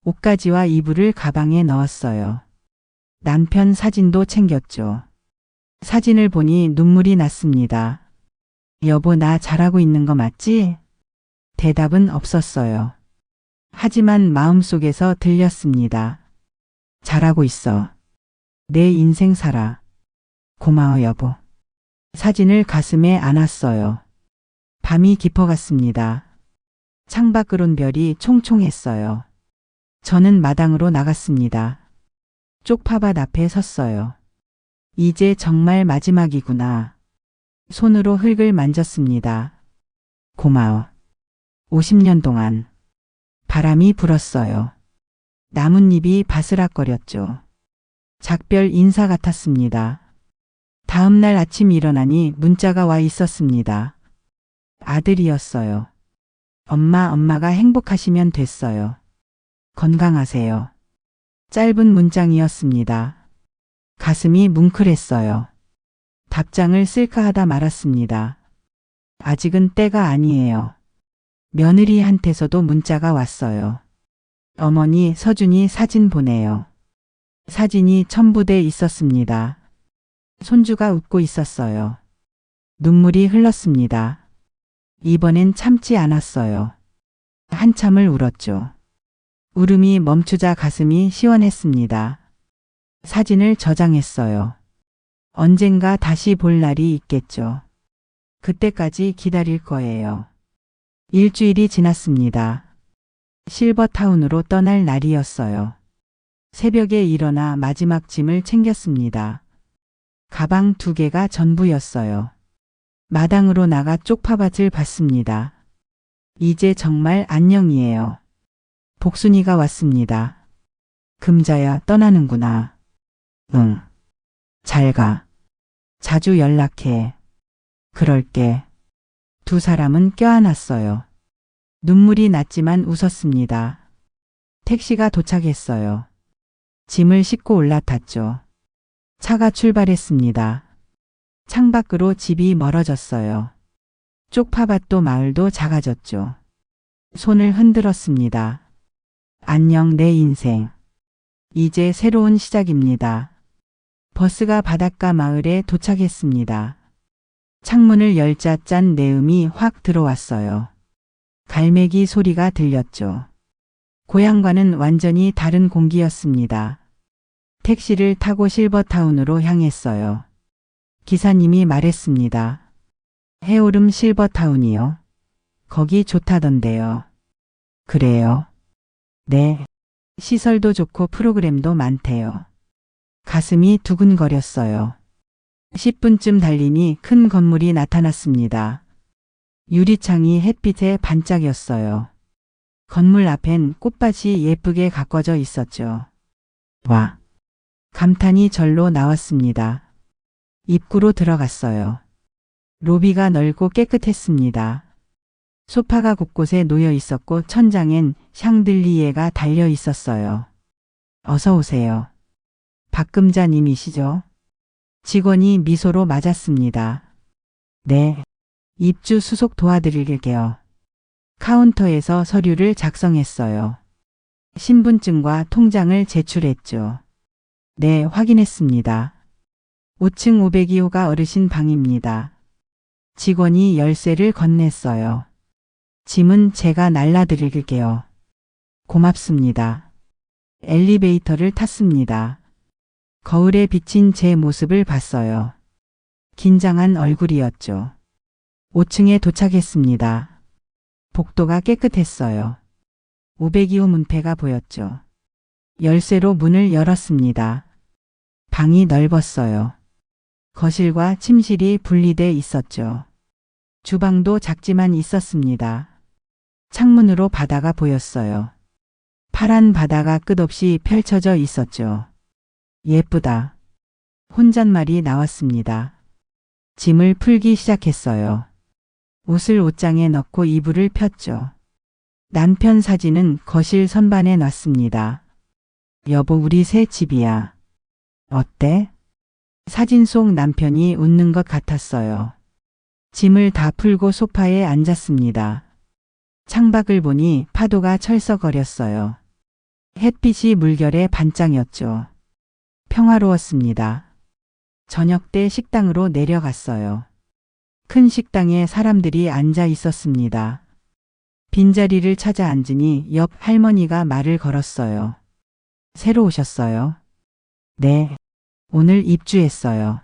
Speaker 2: 옷가지와 이불을 가방에 넣었어요. 남편 사진도 챙겼죠. 사진을 보니 눈물이 났습니다. 여보, 나 잘하고 있는 거 맞지? 대답은 없었어요. 하지만 마음속에서 들렸습니다. 잘하고 있어. 내 인생 살아. 고마워, 여보. 사진을 가슴에 안았어요. 밤이 깊어갔습니다. 창밖으론 별이 총총했어요. 저는 마당으로 나갔습니다. 쪽파밭 앞에 섰어요. 이제 정말 마지막이구나. 손으로 흙을 만졌습니다. 고마워. 50년 동안. 바람이 불었어요. 나뭇잎이 바스락거렸죠. 작별 인사 같았습니다. 다음 날 아침 일어나니 문자가 와 있었습니다. 아들이었어요. 엄마가 행복하시면 됐어요. 건강하세요. 짧은 문장이었습니다. 가슴이 뭉클했어요. 답장을 쓸까 하다 말았습니다. 아직은 때가 아니에요. 며느리한테서도 문자가 왔어요. 어머니, 서준이 사진 보내요. 사진이 첨부돼 있었습니다. 손주가 웃고 있었어요. 눈물이 흘렀습니다. 이번엔 참지 않았어요. 한참을 울었죠. 울음이 멈추자 가슴이 시원했습니다. 사진을 저장했어요. 언젠가 다시 볼 날이 있겠죠. 그때까지 기다릴 거예요. 일주일이 지났습니다. 실버타운으로 떠날 날이었어요. 새벽에 일어나 마지막 짐을 챙겼습니다. 가방 2개가 전부였어요. 마당으로 나가 쪽파밭을 봤습니다. 이제 정말 안녕이에요. 복순이가 왔습니다. 금자야, 떠나는구나. 응. 잘 가. 자주 연락해. 그럴게. 두 사람은 껴안았어요. 눈물이 났지만 웃었습니다. 택시가 도착했어요. 짐을 싣고 올라탔죠. 차가 출발했습니다. 창밖으로 집이 멀어졌어요. 쪽파밭도 마을도 작아졌죠. 손을 흔들었습니다. 안녕 내 인생. 이제 새로운 시작입니다. 버스가 바닷가 마을에 도착했습니다. 창문을 열자 짠 내음이 확 들어왔어요. 갈매기 소리가 들렸죠. 고향과는 완전히 다른 공기였습니다. 택시를 타고 실버타운으로 향했어요. 기사님이 말했습니다. 해오름 실버타운이요? 거기 좋다던데요. 그래요? 네. 시설도 좋고 프로그램도 많대요. 가슴이 두근거렸어요. 10분쯤 달리니 큰 건물이 나타났습니다. 유리창이 햇빛에 반짝였어요. 건물 앞엔 꽃밭이 예쁘게 가꿔져 있었죠. 와! 감탄이 절로 나왔습니다. 입구로 들어갔어요. 로비가 넓고 깨끗했습니다. 소파가 곳곳에 놓여 있었고 천장엔 샹들리에가 달려 있었어요. 어서 오세요. 박금자님이시죠? 직원이 미소로 맞았습니다. 네. 입주 수속 도와드릴게요. 카운터에서 서류를 작성했어요. 신분증과 통장을 제출했죠. 네, 확인했습니다. 5층 502호가 어르신 방입니다. 직원이 열쇠를 건넸어요. 짐은 제가 날라드릴게요. 고맙습니다. 엘리베이터를 탔습니다. 거울에 비친 제 모습을 봤어요. 긴장한 얼굴이었죠. 5층에 도착했습니다. 복도가 깨끗했어요. 502호 문패가 보였죠. 열쇠로 문을 열었습니다. 방이 넓었어요. 거실과 침실이 분리돼 있었죠. 주방도 작지만 있었습니다. 창문으로 바다가 보였어요. 파란 바다가 끝없이 펼쳐져 있었죠. 예쁘다. 혼잣말이 나왔습니다. 짐을 풀기 시작했어요. 옷을 옷장에 넣고 이불을 폈죠. 남편 사진은 거실 선반에 놨습니다. 여보, 우리 새 집이야. 어때? 사진 속 남편이 웃는 것 같았어요. 짐을 다 풀고 소파에 앉았습니다. 창밖을 보니 파도가 철썩거렸어요. 햇빛이 물결에 반짝였죠. 평화로웠습니다. 저녁 때 식당으로 내려갔어요. 큰 식당에 사람들이 앉아 있었습니다. 빈자리를 찾아 앉으니 옆 할머니가 말을 걸었어요. 새로 오셨어요? 네. 오늘 입주했어요.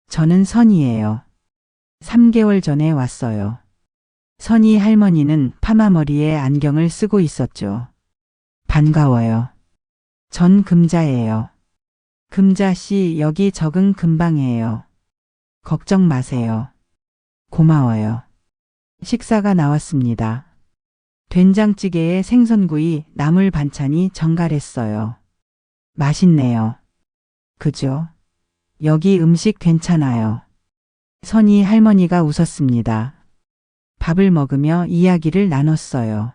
Speaker 2: 저는 선이에요. 3개월 전에 왔어요. 선이 할머니는 파마머리에 안경을 쓰고 있었죠. 반가워요. 전 금자예요. 금자씨, 여기 적응 금방 해요. 걱정 마세요. 고마워요. 식사가 나왔습니다. 된장찌개에 생선구이, 나물 반찬이 정갈했어요. 맛있네요. 그죠? 여기 음식 괜찮아요. 선이 할머니가 웃었습니다. 밥을 먹으며 이야기를 나눴어요.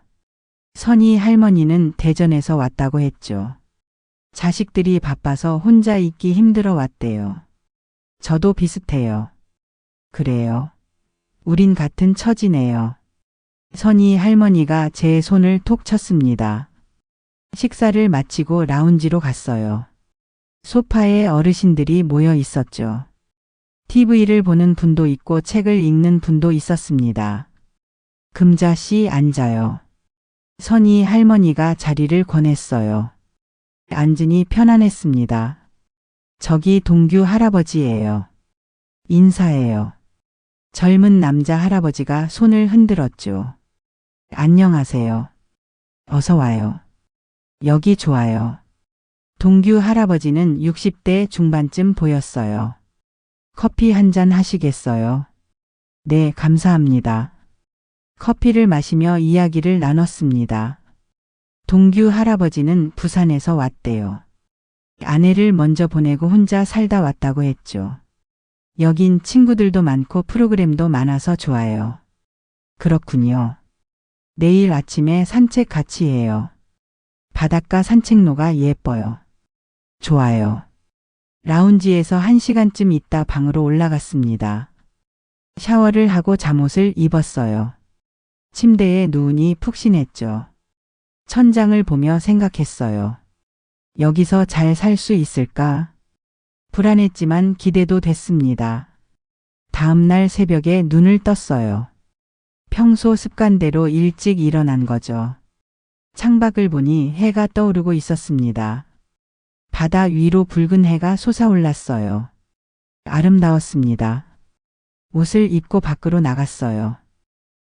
Speaker 2: 선이 할머니는 대전에서 왔다고 했죠. 자식들이 바빠서 혼자 있기 힘들어 왔대요. 저도 비슷해요. 그래요. 우린 같은 처지네요. 선이 할머니가 제 손을 톡 쳤습니다. 식사를 마치고 라운지로 갔어요. 소파에 어르신들이 모여 있었죠. TV를 보는 분도 있고 책을 읽는 분도 있었습니다. 금자씨, 앉아요. 선이 할머니가 자리를 권했어요. 앉으니 편안했습니다. 저기 동규 할아버지예요. 인사해요. 젊은 남자 할아버지가 손을 흔들었죠. 안녕하세요. 어서 와요. 여기 좋아요. 동규 할아버지는 60대 중반쯤 보였어요. 커피 한 잔 하시겠어요? 네, 감사합니다. 커피를 마시며 이야기를 나눴습니다. 동규 할아버지는 부산에서 왔대요. 아내를 먼저 보내고 혼자 살다 왔다고 했죠. 여긴 친구들도 많고 프로그램도 많아서 좋아요. 그렇군요. 내일 아침에 산책 같이 해요. 바닷가 산책로가 예뻐요. 좋아요. 라운지에서 1시간쯤 있다 방으로 올라갔습니다. 샤워를 하고 잠옷을 입었어요. 침대에 누우니 푹신했죠. 천장을 보며 생각했어요. 여기서 잘 살 수 있을까? 불안했지만 기대도 됐습니다. 다음 날 새벽에 눈을 떴어요. 평소 습관대로 일찍 일어난 거죠. 창밖을 보니 해가 떠오르고 있었습니다. 바다 위로 붉은 해가 솟아올랐어요. 아름다웠습니다. 옷을 입고 밖으로 나갔어요.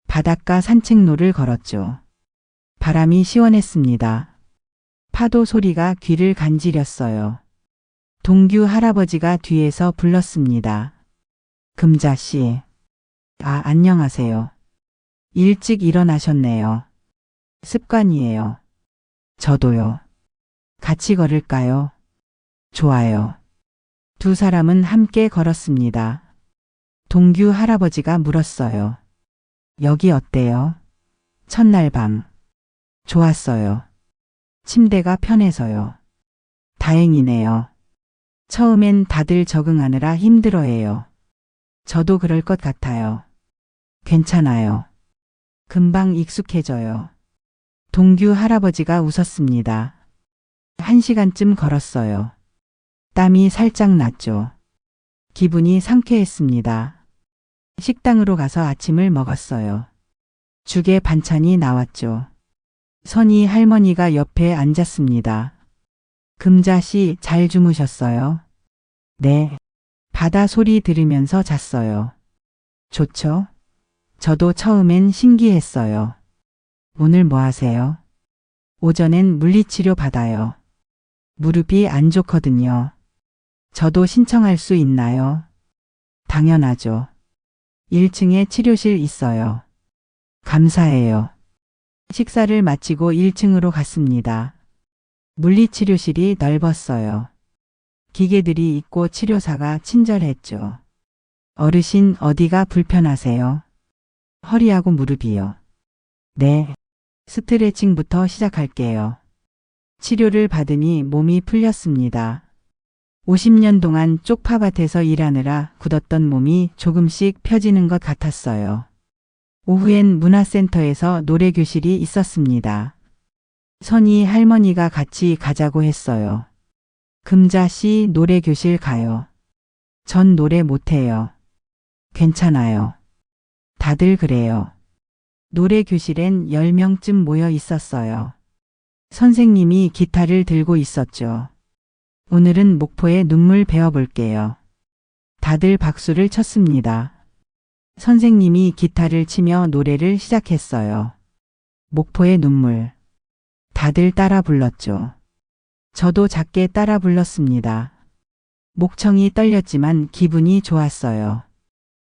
Speaker 2: 바닷가 산책로를 걸었죠. 바람이 시원했습니다. 파도 소리가 귀를 간지렸어요. 동규 할아버지가 뒤에서 불렀습니다. 금자씨. 안녕하세요. 일찍 일어나셨네요. 습관이에요. 저도요. 같이 걸을까요? 좋아요. 두 사람은 함께 걸었습니다. 동규 할아버지가 물었어요. 여기 어때요? 첫날 밤. 좋았어요. 침대가 편해서요. 다행이네요. 처음엔 다들 적응하느라 힘들어해요. 저도 그럴 것 같아요. 괜찮아요. 금방 익숙해져요. 동규 할아버지가 웃었습니다. 1시간쯤 걸었어요. 땀이 살짝 났죠. 기분이 상쾌했습니다. 식당으로 가서 아침을 먹었어요. 죽에 반찬이 나왔죠. 선희 할머니가 옆에 앉았습니다. 금자씨 잘 주무셨어요? 네. 바다 소리 들으면서 잤어요. 좋죠? 저도 처음엔 신기했어요. 오늘 뭐 하세요? 오전엔 물리치료 받아요. 무릎이 안 좋거든요. 저도 신청할 수 있나요? 당연하죠. 1층에 치료실 있어요. 감사해요. 식사를 마치고 1층으로 갔습니다. 물리치료실이 넓었어요. 기계들이 있고 치료사가 친절했죠. 어르신 어디가 불편하세요? 허리하고 무릎이요. 네. 스트레칭부터 시작할게요. 치료를 받으니 몸이 풀렸습니다. 50년 동안 쪽파밭에서 일하느라 굳었던 몸이 조금씩 펴지는 것 같았어요. 오후엔 문화센터에서 노래교실이 있었습니다. 선희 할머니가 같이 가자고 했어요. 금자씨 노래교실 가요. 전 노래 못해요. 괜찮아요. 다들 그래요. 노래교실엔 10명쯤 모여 있었어요. 선생님이 기타를 들고 있었죠. 오늘은 목포의 눈물 배워볼게요. 다들 박수를 쳤습니다. 선생님이 기타를 치며 노래를 시작했어요. 목포의 눈물. 다들 따라 불렀죠. 저도 작게 따라 불렀습니다. 목청이 떨렸지만 기분이 좋았어요.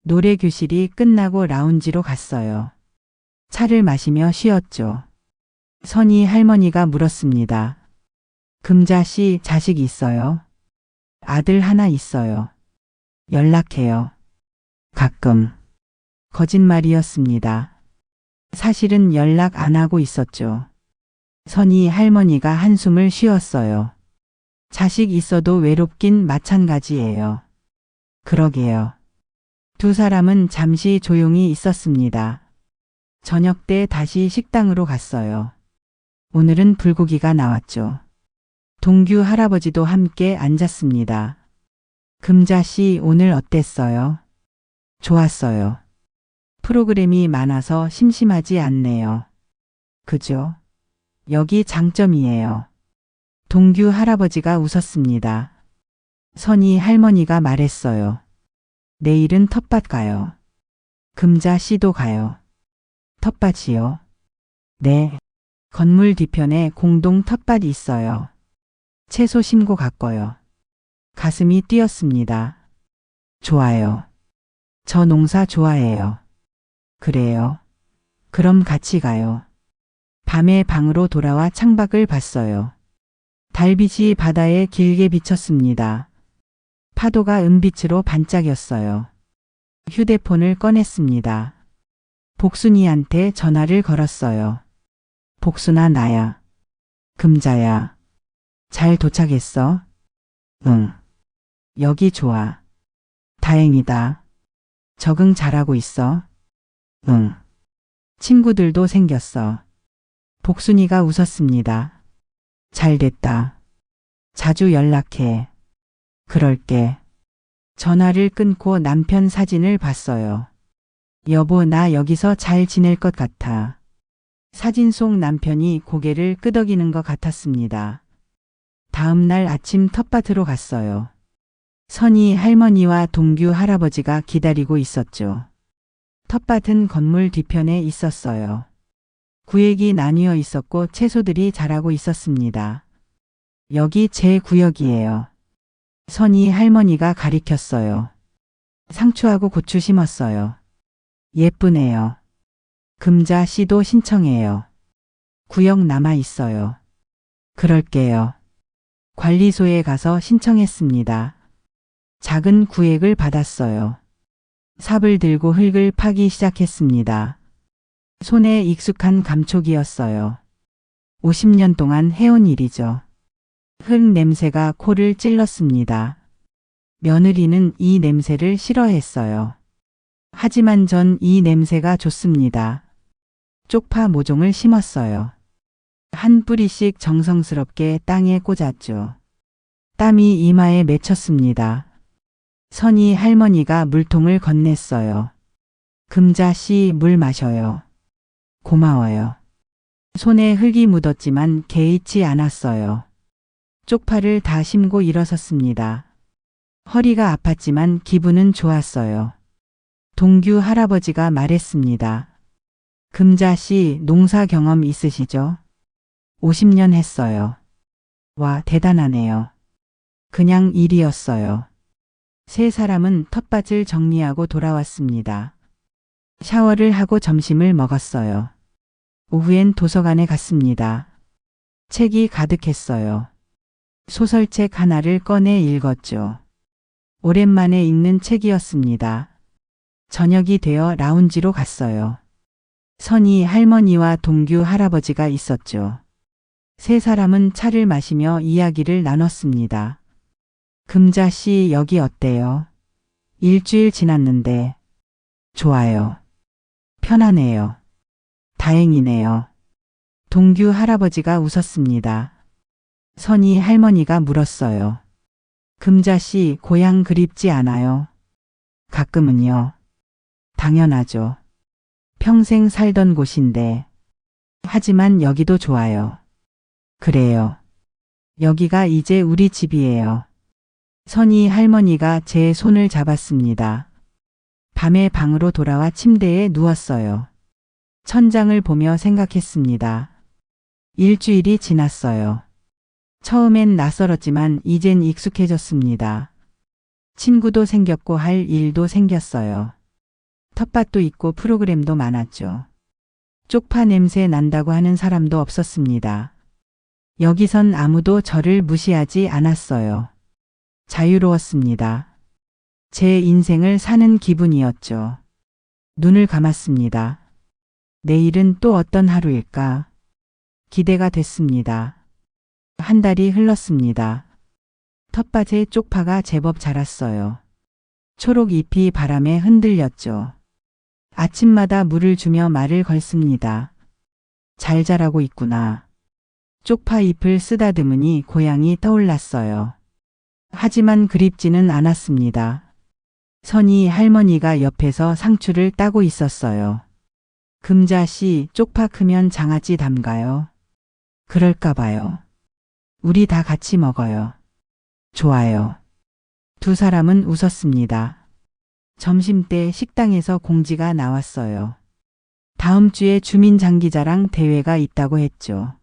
Speaker 2: 노래 교실이 끝나고 라운지로 갔어요. 차를 마시며 쉬었죠. 선희 할머니가 물었습니다. 금자씨 자식 있어요? 아들 하나 있어요. 연락해요. 가끔. 거짓말이었습니다. 사실은 연락 안 하고 있었죠. 선희 할머니가 한숨을 쉬었어요. 자식 있어도 외롭긴 마찬가지예요. 그러게요. 두 사람은 잠시 조용히 있었습니다. 저녁 때 다시 식당으로 갔어요. 오늘은 불고기가 나왔죠. 동규 할아버지도 함께 앉았습니다. 금자씨 오늘 어땠어요? 좋았어요. 프로그램이 많아서 심심하지 않네요. 그죠? 여기 장점이에요. 동규 할아버지가 웃었습니다. 선희 할머니가 말했어요. 내일은 텃밭 가요. 금자 씨도 가요. 텃밭이요? 네. 건물 뒤편에 공동 텃밭이 있어요. 채소 심고 갔고요. 가슴이 뛰었습니다. 좋아요. 저 농사 좋아해요. 그래요. 그럼 같이 가요. 밤에 방으로 돌아와 창밖을 봤어요. 달빛이 바다에 길게 비쳤습니다. 파도가 은빛으로 반짝였어요. 휴대폰을 꺼냈습니다. 복순이한테 전화를 걸었어요. 복순아, 나야. 금자야. 잘 도착했어? 응. 여기 좋아. 다행이다. 적응 잘하고 있어? 응. 친구들도 생겼어. 복순이가 웃었습니다. 잘 됐다. 자주 연락해. 그럴게. 전화를 끊고 남편 사진을 봤어요. 여보, 나 여기서 잘 지낼 것 같아. 사진 속 남편이 고개를 끄덕이는 것 같았습니다. 다음 날 아침 텃밭으로 갔어요. 선희 할머니와 동규 할아버지가 기다리고 있었죠. 텃밭은 건물 뒤편에 있었어요. 구획이 나뉘어 있었고 채소들이 자라고 있었습니다. 여기 제 구역이에요. 선희 할머니가 가리켰어요. 상추하고 고추 심었어요. 예쁘네요. 금자 씨도 신청해요. 구역 남아 있어요. 그럴게요. 관리소에 가서 신청했습니다. 작은 구획을 받았어요. 삽을 들고 흙을 파기 시작했습니다. 손에 익숙한 감촉이었어요. 50년 동안 해온 일이죠. 흙 냄새가 코를 찔렀습니다. 며느리는 이 냄새를 싫어했어요. 하지만 전 이 냄새가 좋습니다. 쪽파 모종을 심었어요. 한 뿌리씩 정성스럽게 땅에 꽂았죠. 땀이 이마에 맺혔습니다. 선희 할머니가 물통을 건넸어요. 금자 씨, 물 마셔요. 고마워요. 손에 흙이 묻었지만 개의치 않았어요. 쪽파를 다 심고 일어섰습니다. 허리가 아팠지만 기분은 좋았어요. 동규 할아버지가 말했습니다. 금자 씨, 농사 경험 있으시죠? 50년 했어요. 와, 대단하네요. 그냥 일이었어요. 세 사람은 텃밭을 정리하고 돌아왔습니다. 샤워를 하고 점심을 먹었어요. 오후엔 도서관에 갔습니다. 책이 가득했어요. 소설책 하나를 꺼내 읽었죠. 오랜만에 읽는 책이었습니다. 저녁이 되어 라운지로 갔어요. 선희 할머니와 동규 할아버지가 있었죠. 세 사람은 차를 마시며 이야기를 나눴습니다. 금자 씨, 여기 어때요? 일주일 지났는데. 좋아요. 편하네요. 다행이네요. 동규 할아버지가 웃었습니다. 선희 할머니가 물었어요. 금자 씨, 고향 그립지 않아요? 가끔은요. 당연하죠. 평생 살던 곳인데. 하지만 여기도 좋아요. 그래요. 여기가 이제 우리 집이에요. 선희 할머니가 제 손을 잡았습니다. 밤에 방으로 돌아와 침대에 누웠어요. 천장을 보며 생각했습니다. 일주일이 지났어요. 처음엔 낯설었지만 이젠 익숙해졌습니다. 친구도 생겼고 할 일도 생겼어요. 텃밭도 있고 프로그램도 많았죠. 쪽파 냄새 난다고 하는 사람도 없었습니다. 여기선 아무도 저를 무시하지 않았어요. 자유로웠습니다. 제 인생을 사는 기분이었죠. 눈을 감았습니다. 내일은 또 어떤 하루일까? 기대가 됐습니다. 한 달이 흘렀습니다. 텃밭에 쪽파가 제법 자랐어요. 초록 잎이 바람에 흔들렸죠. 아침마다 물을 주며 말을 걸습니다. 잘 자라고 있구나. 쪽파 잎을 쓰다듬으니 고향이 떠올랐어요. 하지만 그립지는 않았습니다. 선희 할머니가 옆에서 상추를 따고 있었어요. 금자 씨, 쪽파 크면 장아찌 담가요. 그럴까 봐요. 우리 다 같이 먹어요. 좋아요. 두 사람은 웃었습니다. 점심때 식당에서 공지가 나왔어요. 다음 주에 주민장기자랑 대회가 있다고 했죠.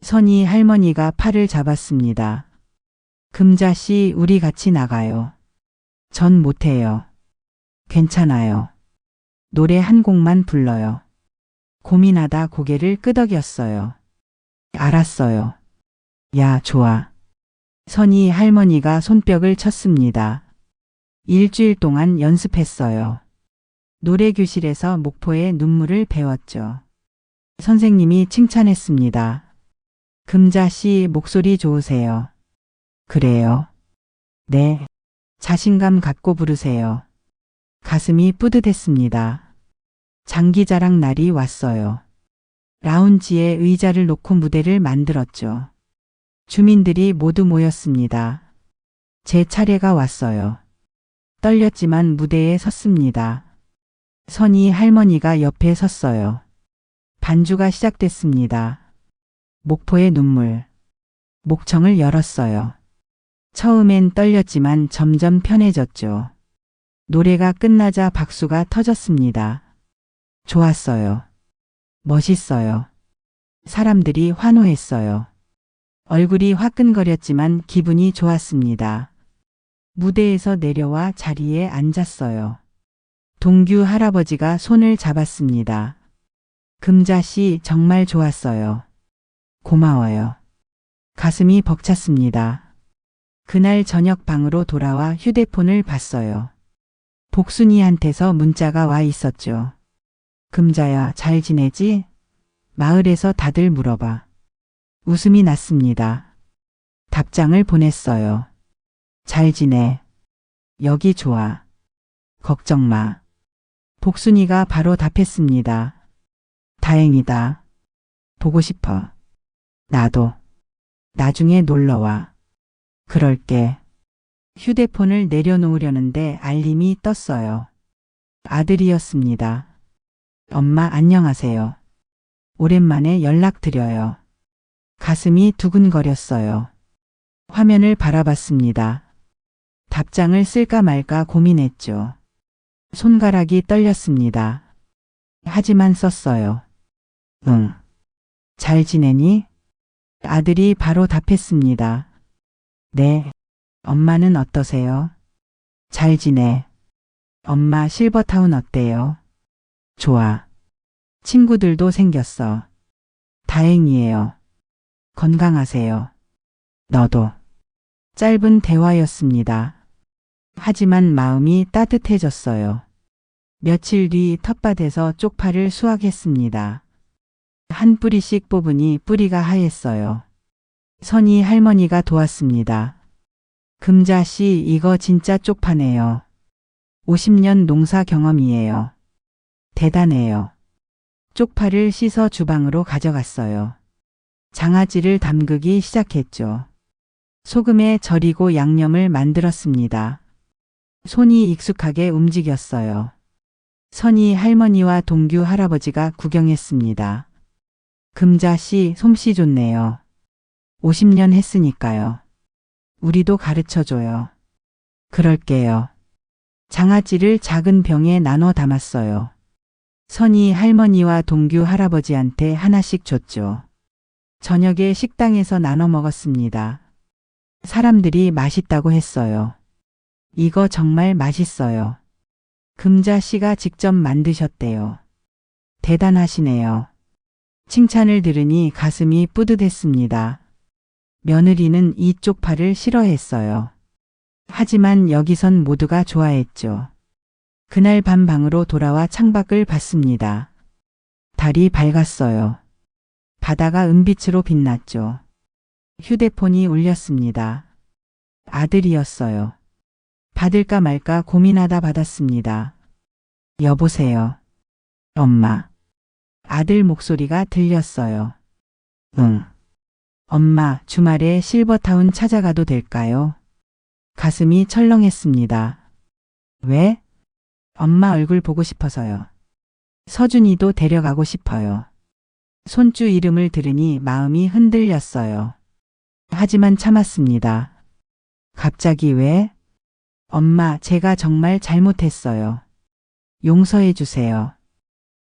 Speaker 2: 선희 할머니가 팔을 잡았습니다. 금자씨, 우리 같이 나가요. 전 못해요. 괜찮아요. 노래 한 곡만 불러요. 고민하다 고개를 끄덕였어요. 알았어요. 야, 좋아. 선희 할머니가 손뼉을 쳤습니다. 일주일 동안 연습했어요. 노래교실에서 목포의 눈물을 배웠죠. 선생님이 칭찬했습니다. 금자씨, 목소리 좋으세요. 그래요. 네. 자신감 갖고 부르세요. 가슴이 뿌듯했습니다. 장기자랑 날이 왔어요. 라운지에 의자를 놓고 무대를 만들었죠. 주민들이 모두 모였습니다. 제 차례가 왔어요. 떨렸지만 무대에 섰습니다. 선희 할머니가 옆에 섰어요. 반주가 시작됐습니다. 목포의 눈물. 목청을 열었어요. 처음엔 떨렸지만 점점 편해졌죠. 노래가 끝나자 박수가 터졌습니다. 좋았어요. 멋있어요. 사람들이 환호했어요. 얼굴이 화끈거렸지만 기분이 좋았습니다. 무대에서 내려와 자리에 앉았어요. 동규 할아버지가 손을 잡았습니다. 금자씨, 정말 좋았어요. 고마워요. 가슴이 벅찼습니다. 그날 저녁 방으로 돌아와 휴대폰을 봤어요. 복순이한테서 문자가 와 있었죠. 금자야, 잘 지내지? 마을에서 다들 물어봐. 웃음이 났습니다. 답장을 보냈어요. 잘 지내. 여기 좋아. 걱정 마. 복순이가 바로 답했습니다. 다행이다. 보고 싶어. 나도. 나중에 놀러와. 그럴게. 휴대폰을 내려놓으려는데 알림이 떴어요. 아들이었습니다. 엄마, 안녕하세요. 오랜만에 연락드려요. 가슴이 두근거렸어요. 화면을 바라봤습니다. 답장을 쓸까 말까 고민했죠. 손가락이 떨렸습니다. 하지만 썼어요. 응. 잘 지내니? 아들이 바로 답했습니다. 네. 엄마는 어떠세요? 잘 지내. 엄마, 실버타운 어때요? 좋아. 친구들도 생겼어. 다행이에요. 건강하세요. 너도. 짧은 대화였습니다. 하지만 마음이 따뜻해졌어요. 며칠 뒤 텃밭에서 쪽파를 수확했습니다. 한 뿌리씩 뽑으니 뿌리가 하였어요. 선희 할머니가 도왔습니다. 금자씨, 이거 진짜 쪽파네요. 50년 농사 경험이에요. 대단해요. 쪽파를 씻어 주방으로 가져갔어요. 장아찌를 담그기 시작했죠. 소금에 절이고 양념을 만들었습니다. 손이 익숙하게 움직였어요. 선희 할머니와 동규 할아버지가 구경했습니다. 금자씨, 솜씨 좋네요. 50년 했으니까요. 우리도 가르쳐줘요. 그럴게요. 장아찌를 작은 병에 나눠 담았어요. 선희 할머니와 동규 할아버지한테 하나씩 줬죠. 저녁에 식당에서 나눠 먹었습니다. 사람들이 맛있다고 했어요. 이거 정말 맛있어요. 금자 씨가 직접 만드셨대요. 대단하시네요. 칭찬을 들으니 가슴이 뿌듯했습니다. 며느리는 이 쪽파를 싫어했어요. 하지만 여기선 모두가 좋아했죠. 그날 밤 방으로 돌아와 창밖을 봤습니다. 달이 밝았어요. 바다가 은빛으로 빛났죠. 휴대폰이 울렸습니다. 아들이었어요. 받을까 말까 고민하다 받았습니다. 여보세요. 엄마. 아들 목소리가 들렸어요. 응. 엄마, 주말에 실버타운 찾아가도 될까요? 가슴이 철렁했습니다. 왜? 엄마 얼굴 보고 싶어서요. 서준이도 데려가고 싶어요. 손주 이름을 들으니 마음이 흔들렸어요. 하지만 참았습니다. 갑자기 왜? 엄마, 제가 정말 잘못했어요. 용서해 주세요.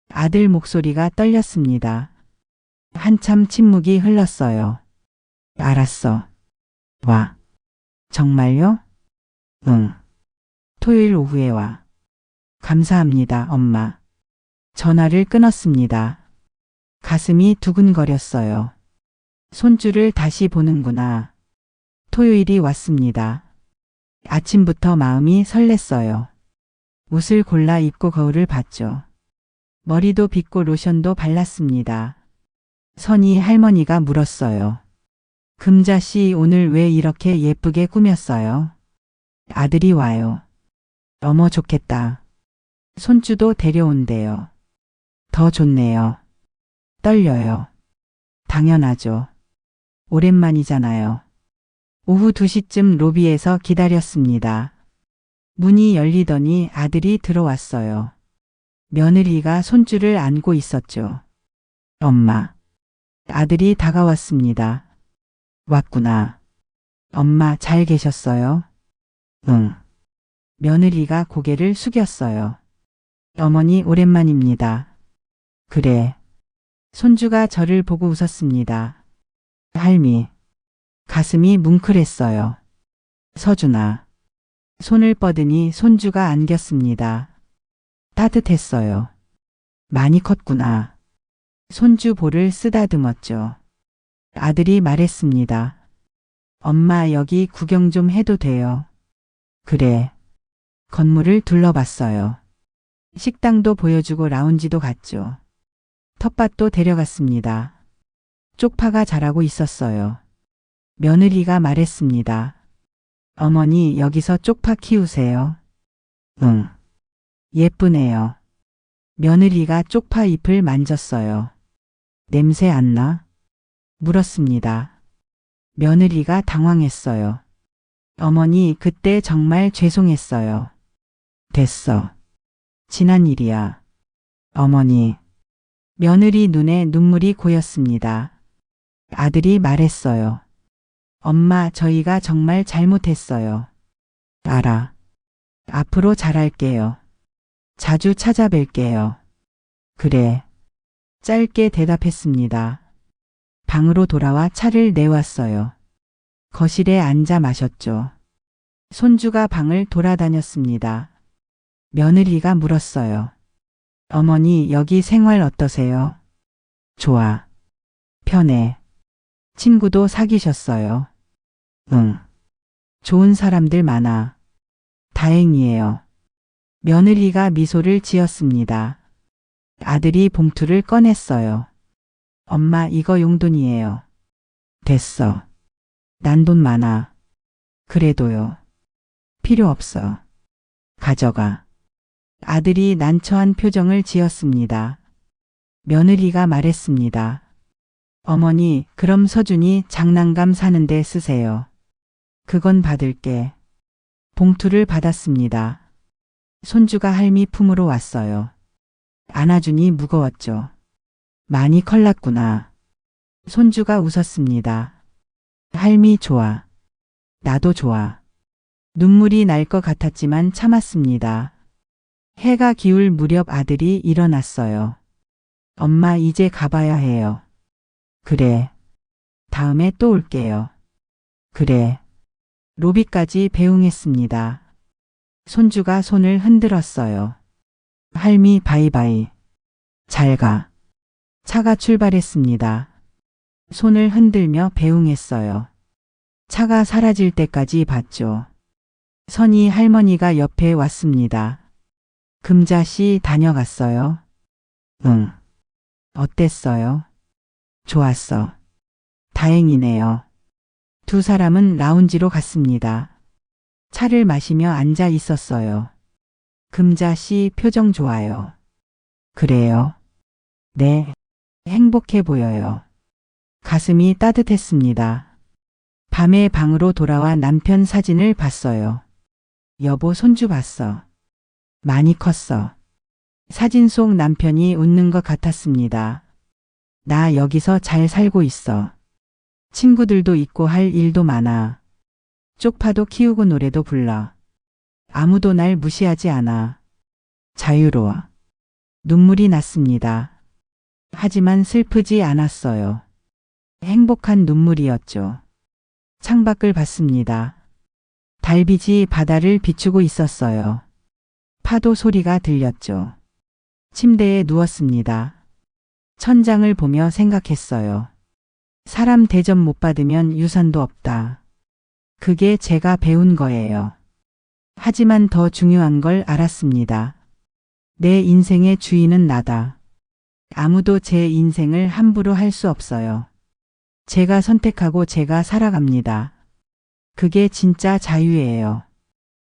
Speaker 2: 아들 목소리가 떨렸습니다. 한참 침묵이 흘렀어요. 알았어. 와. 정말요? 응. 토요일 오후에 와. 감사합니다, 엄마. 전화를 끊었습니다. 가슴이 두근거렸어요. 손주를 다시 보는구나. 토요일이 왔습니다. 아침부터 마음이 설렜어요. 옷을 골라 입고 거울을 봤죠. 머리도 빗고 로션도 발랐습니다. 선희 할머니가 물었어요. 금자씨 오늘 왜 이렇게 예쁘게 꾸몄어요? 아들이 와요. 어머 좋겠다. 손주도 데려온대요. 더 좋네요. 떨려요. 당연하죠. 오랜만이잖아요. 오후 2시쯤 로비에서 기다렸습니다. 문이 열리더니 아들이 들어왔어요. 며느리가 손주를 안고 있었죠. 엄마. 아들이 다가왔습니다. 왔구나. 엄마 잘 계셨어요? 응. 며느리가 고개를 숙였어요. 어머니 오랜만입니다. 그래. 손주가 저를 보고 웃었습니다. 할미. 가슴이 뭉클했어요. 서준아. 손을 뻗으니 손주가 안겼습니다. 따뜻했어요. 많이 컸구나. 손주 볼을 쓰다듬었죠. 아들이 말했습니다. 엄마 여기 구경 좀 해도 돼요? 그래. 건물을 둘러봤어요. 식당도 보여주고 라운지도 갔죠. 텃밭도 데려갔습니다. 쪽파가 자라고 있었어요. 며느리가 말했습니다. 어머니 여기서 쪽파 키우세요? 응. 예쁘네요. 며느리가 쪽파 잎을 만졌어요. 냄새 안 나? 물었습니다. 며느리가 당황했어요. 어머니 그때 정말 죄송했어요. 됐어. 지난 일이야. 어머니. 며느리 눈에 눈물이 고였습니다. 아들이 말했어요. 엄마 저희가 정말 잘못했어요. 알아. 앞으로 잘할게요. 자주 찾아뵐게요. 그래. 짧게 대답했습니다. 방으로 돌아와 차를 내왔어요. 거실에 앉아 마셨죠. 손주가 방을 돌아다녔습니다. 며느리가 물었어요. 어머니 여기 생활 어떠세요? 좋아. 편해. 친구도 사귀셨어요? 응. 좋은 사람들 많아. 다행이에요. 며느리가 미소를 지었습니다. 아들이 봉투를 꺼냈어요. 엄마 이거 용돈이에요. 됐어. 난 돈 많아. 그래도요. 필요 없어. 가져가. 아들이 난처한 표정을 지었습니다. 며느리가 말했습니다. 어머니, 그럼 서준이 장난감 사는데 쓰세요. 그건 받을게. 봉투를 받았습니다. 손주가 할미 품으로 왔어요. 안아주니 무거웠죠. 많이 컸났구나. 손주가 웃었습니다. 할미 좋아. 나도 좋아. 눈물이 날 것 같았지만 참았습니다. 해가 기울 무렵 아들이 일어났어요. 엄마 이제 가봐야 해요. 그래. 다음에 또 올게요. 그래. 로비까지 배웅했습니다. 손주가 손을 흔들었어요. 할미 바이바이. 잘 가. 차가 출발했습니다. 손을 흔들며 배웅했어요. 차가 사라질 때까지 봤죠. 선희 할머니가 옆에 왔습니다. 금자씨 다녀갔어요? 응. 어땠어요? 좋았어. 다행이네요. 두 사람은 라운지로 갔습니다. 차를 마시며 앉아 있었어요. 금자씨 표정 좋아요. 그래요? 네. 행복해 보여요. 가슴이 따뜻했습니다. 밤에 방으로 돌아와 남편 사진을 봤어요. 여보 손주 봤어. 많이 컸어. 사진 속 남편이 웃는 것 같았습니다. 나 여기서 잘 살고 있어. 친구들도 있고 할 일도 많아. 쪽파도 키우고 노래도 불러. 아무도 날 무시하지 않아. 자유로워. 눈물이 났습니다. 하지만 슬프지 않았어요. 행복한 눈물이었죠. 창밖을 봤습니다. 달빛이 바다를 비추고 있었어요. 파도 소리가 들렸죠. 침대에 누웠습니다. 천장을 보며 생각했어요. 사람 대접 못 받으면 유산도 없다. 그게 제가 배운 거예요. 하지만 더 중요한 걸 알았습니다. 내 인생의 주인은 나다. 아무도 제 인생을 함부로 할 수 없어요. 제가 선택하고 제가 살아갑니다. 그게 진짜 자유예요.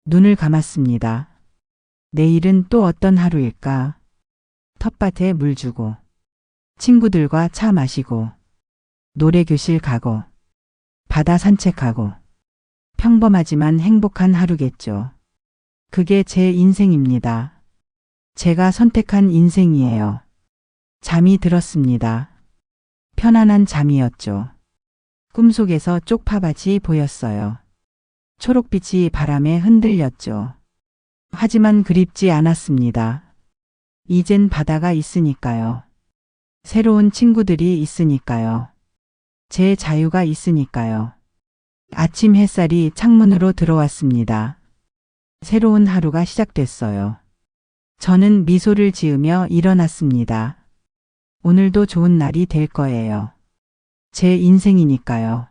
Speaker 2: 눈을 감았습니다. 내일은 또 어떤 하루일까? 텃밭에 물 주고, 친구들과 차 마시고, 노래교실 가고, 바다 산책하고, 평범하지만 행복한 하루겠죠. 그게 제 인생입니다. 제가 선택한 인생이에요. 잠이 들었습니다. 편안한 잠이었죠. 꿈속에서 쪽파밭이 보였어요. 초록빛이 바람에 흔들렸죠. 하지만 그립지 않았습니다. 이젠 바다가 있으니까요. 새로운 친구들이 있으니까요. 제 자유가 있으니까요. 아침 햇살이 창문으로 들어왔습니다. 새로운 하루가 시작됐어요. 저는 미소를 지으며 일어났습니다. 오늘도 좋은 날이 될 거예요. 제 인생이니까요.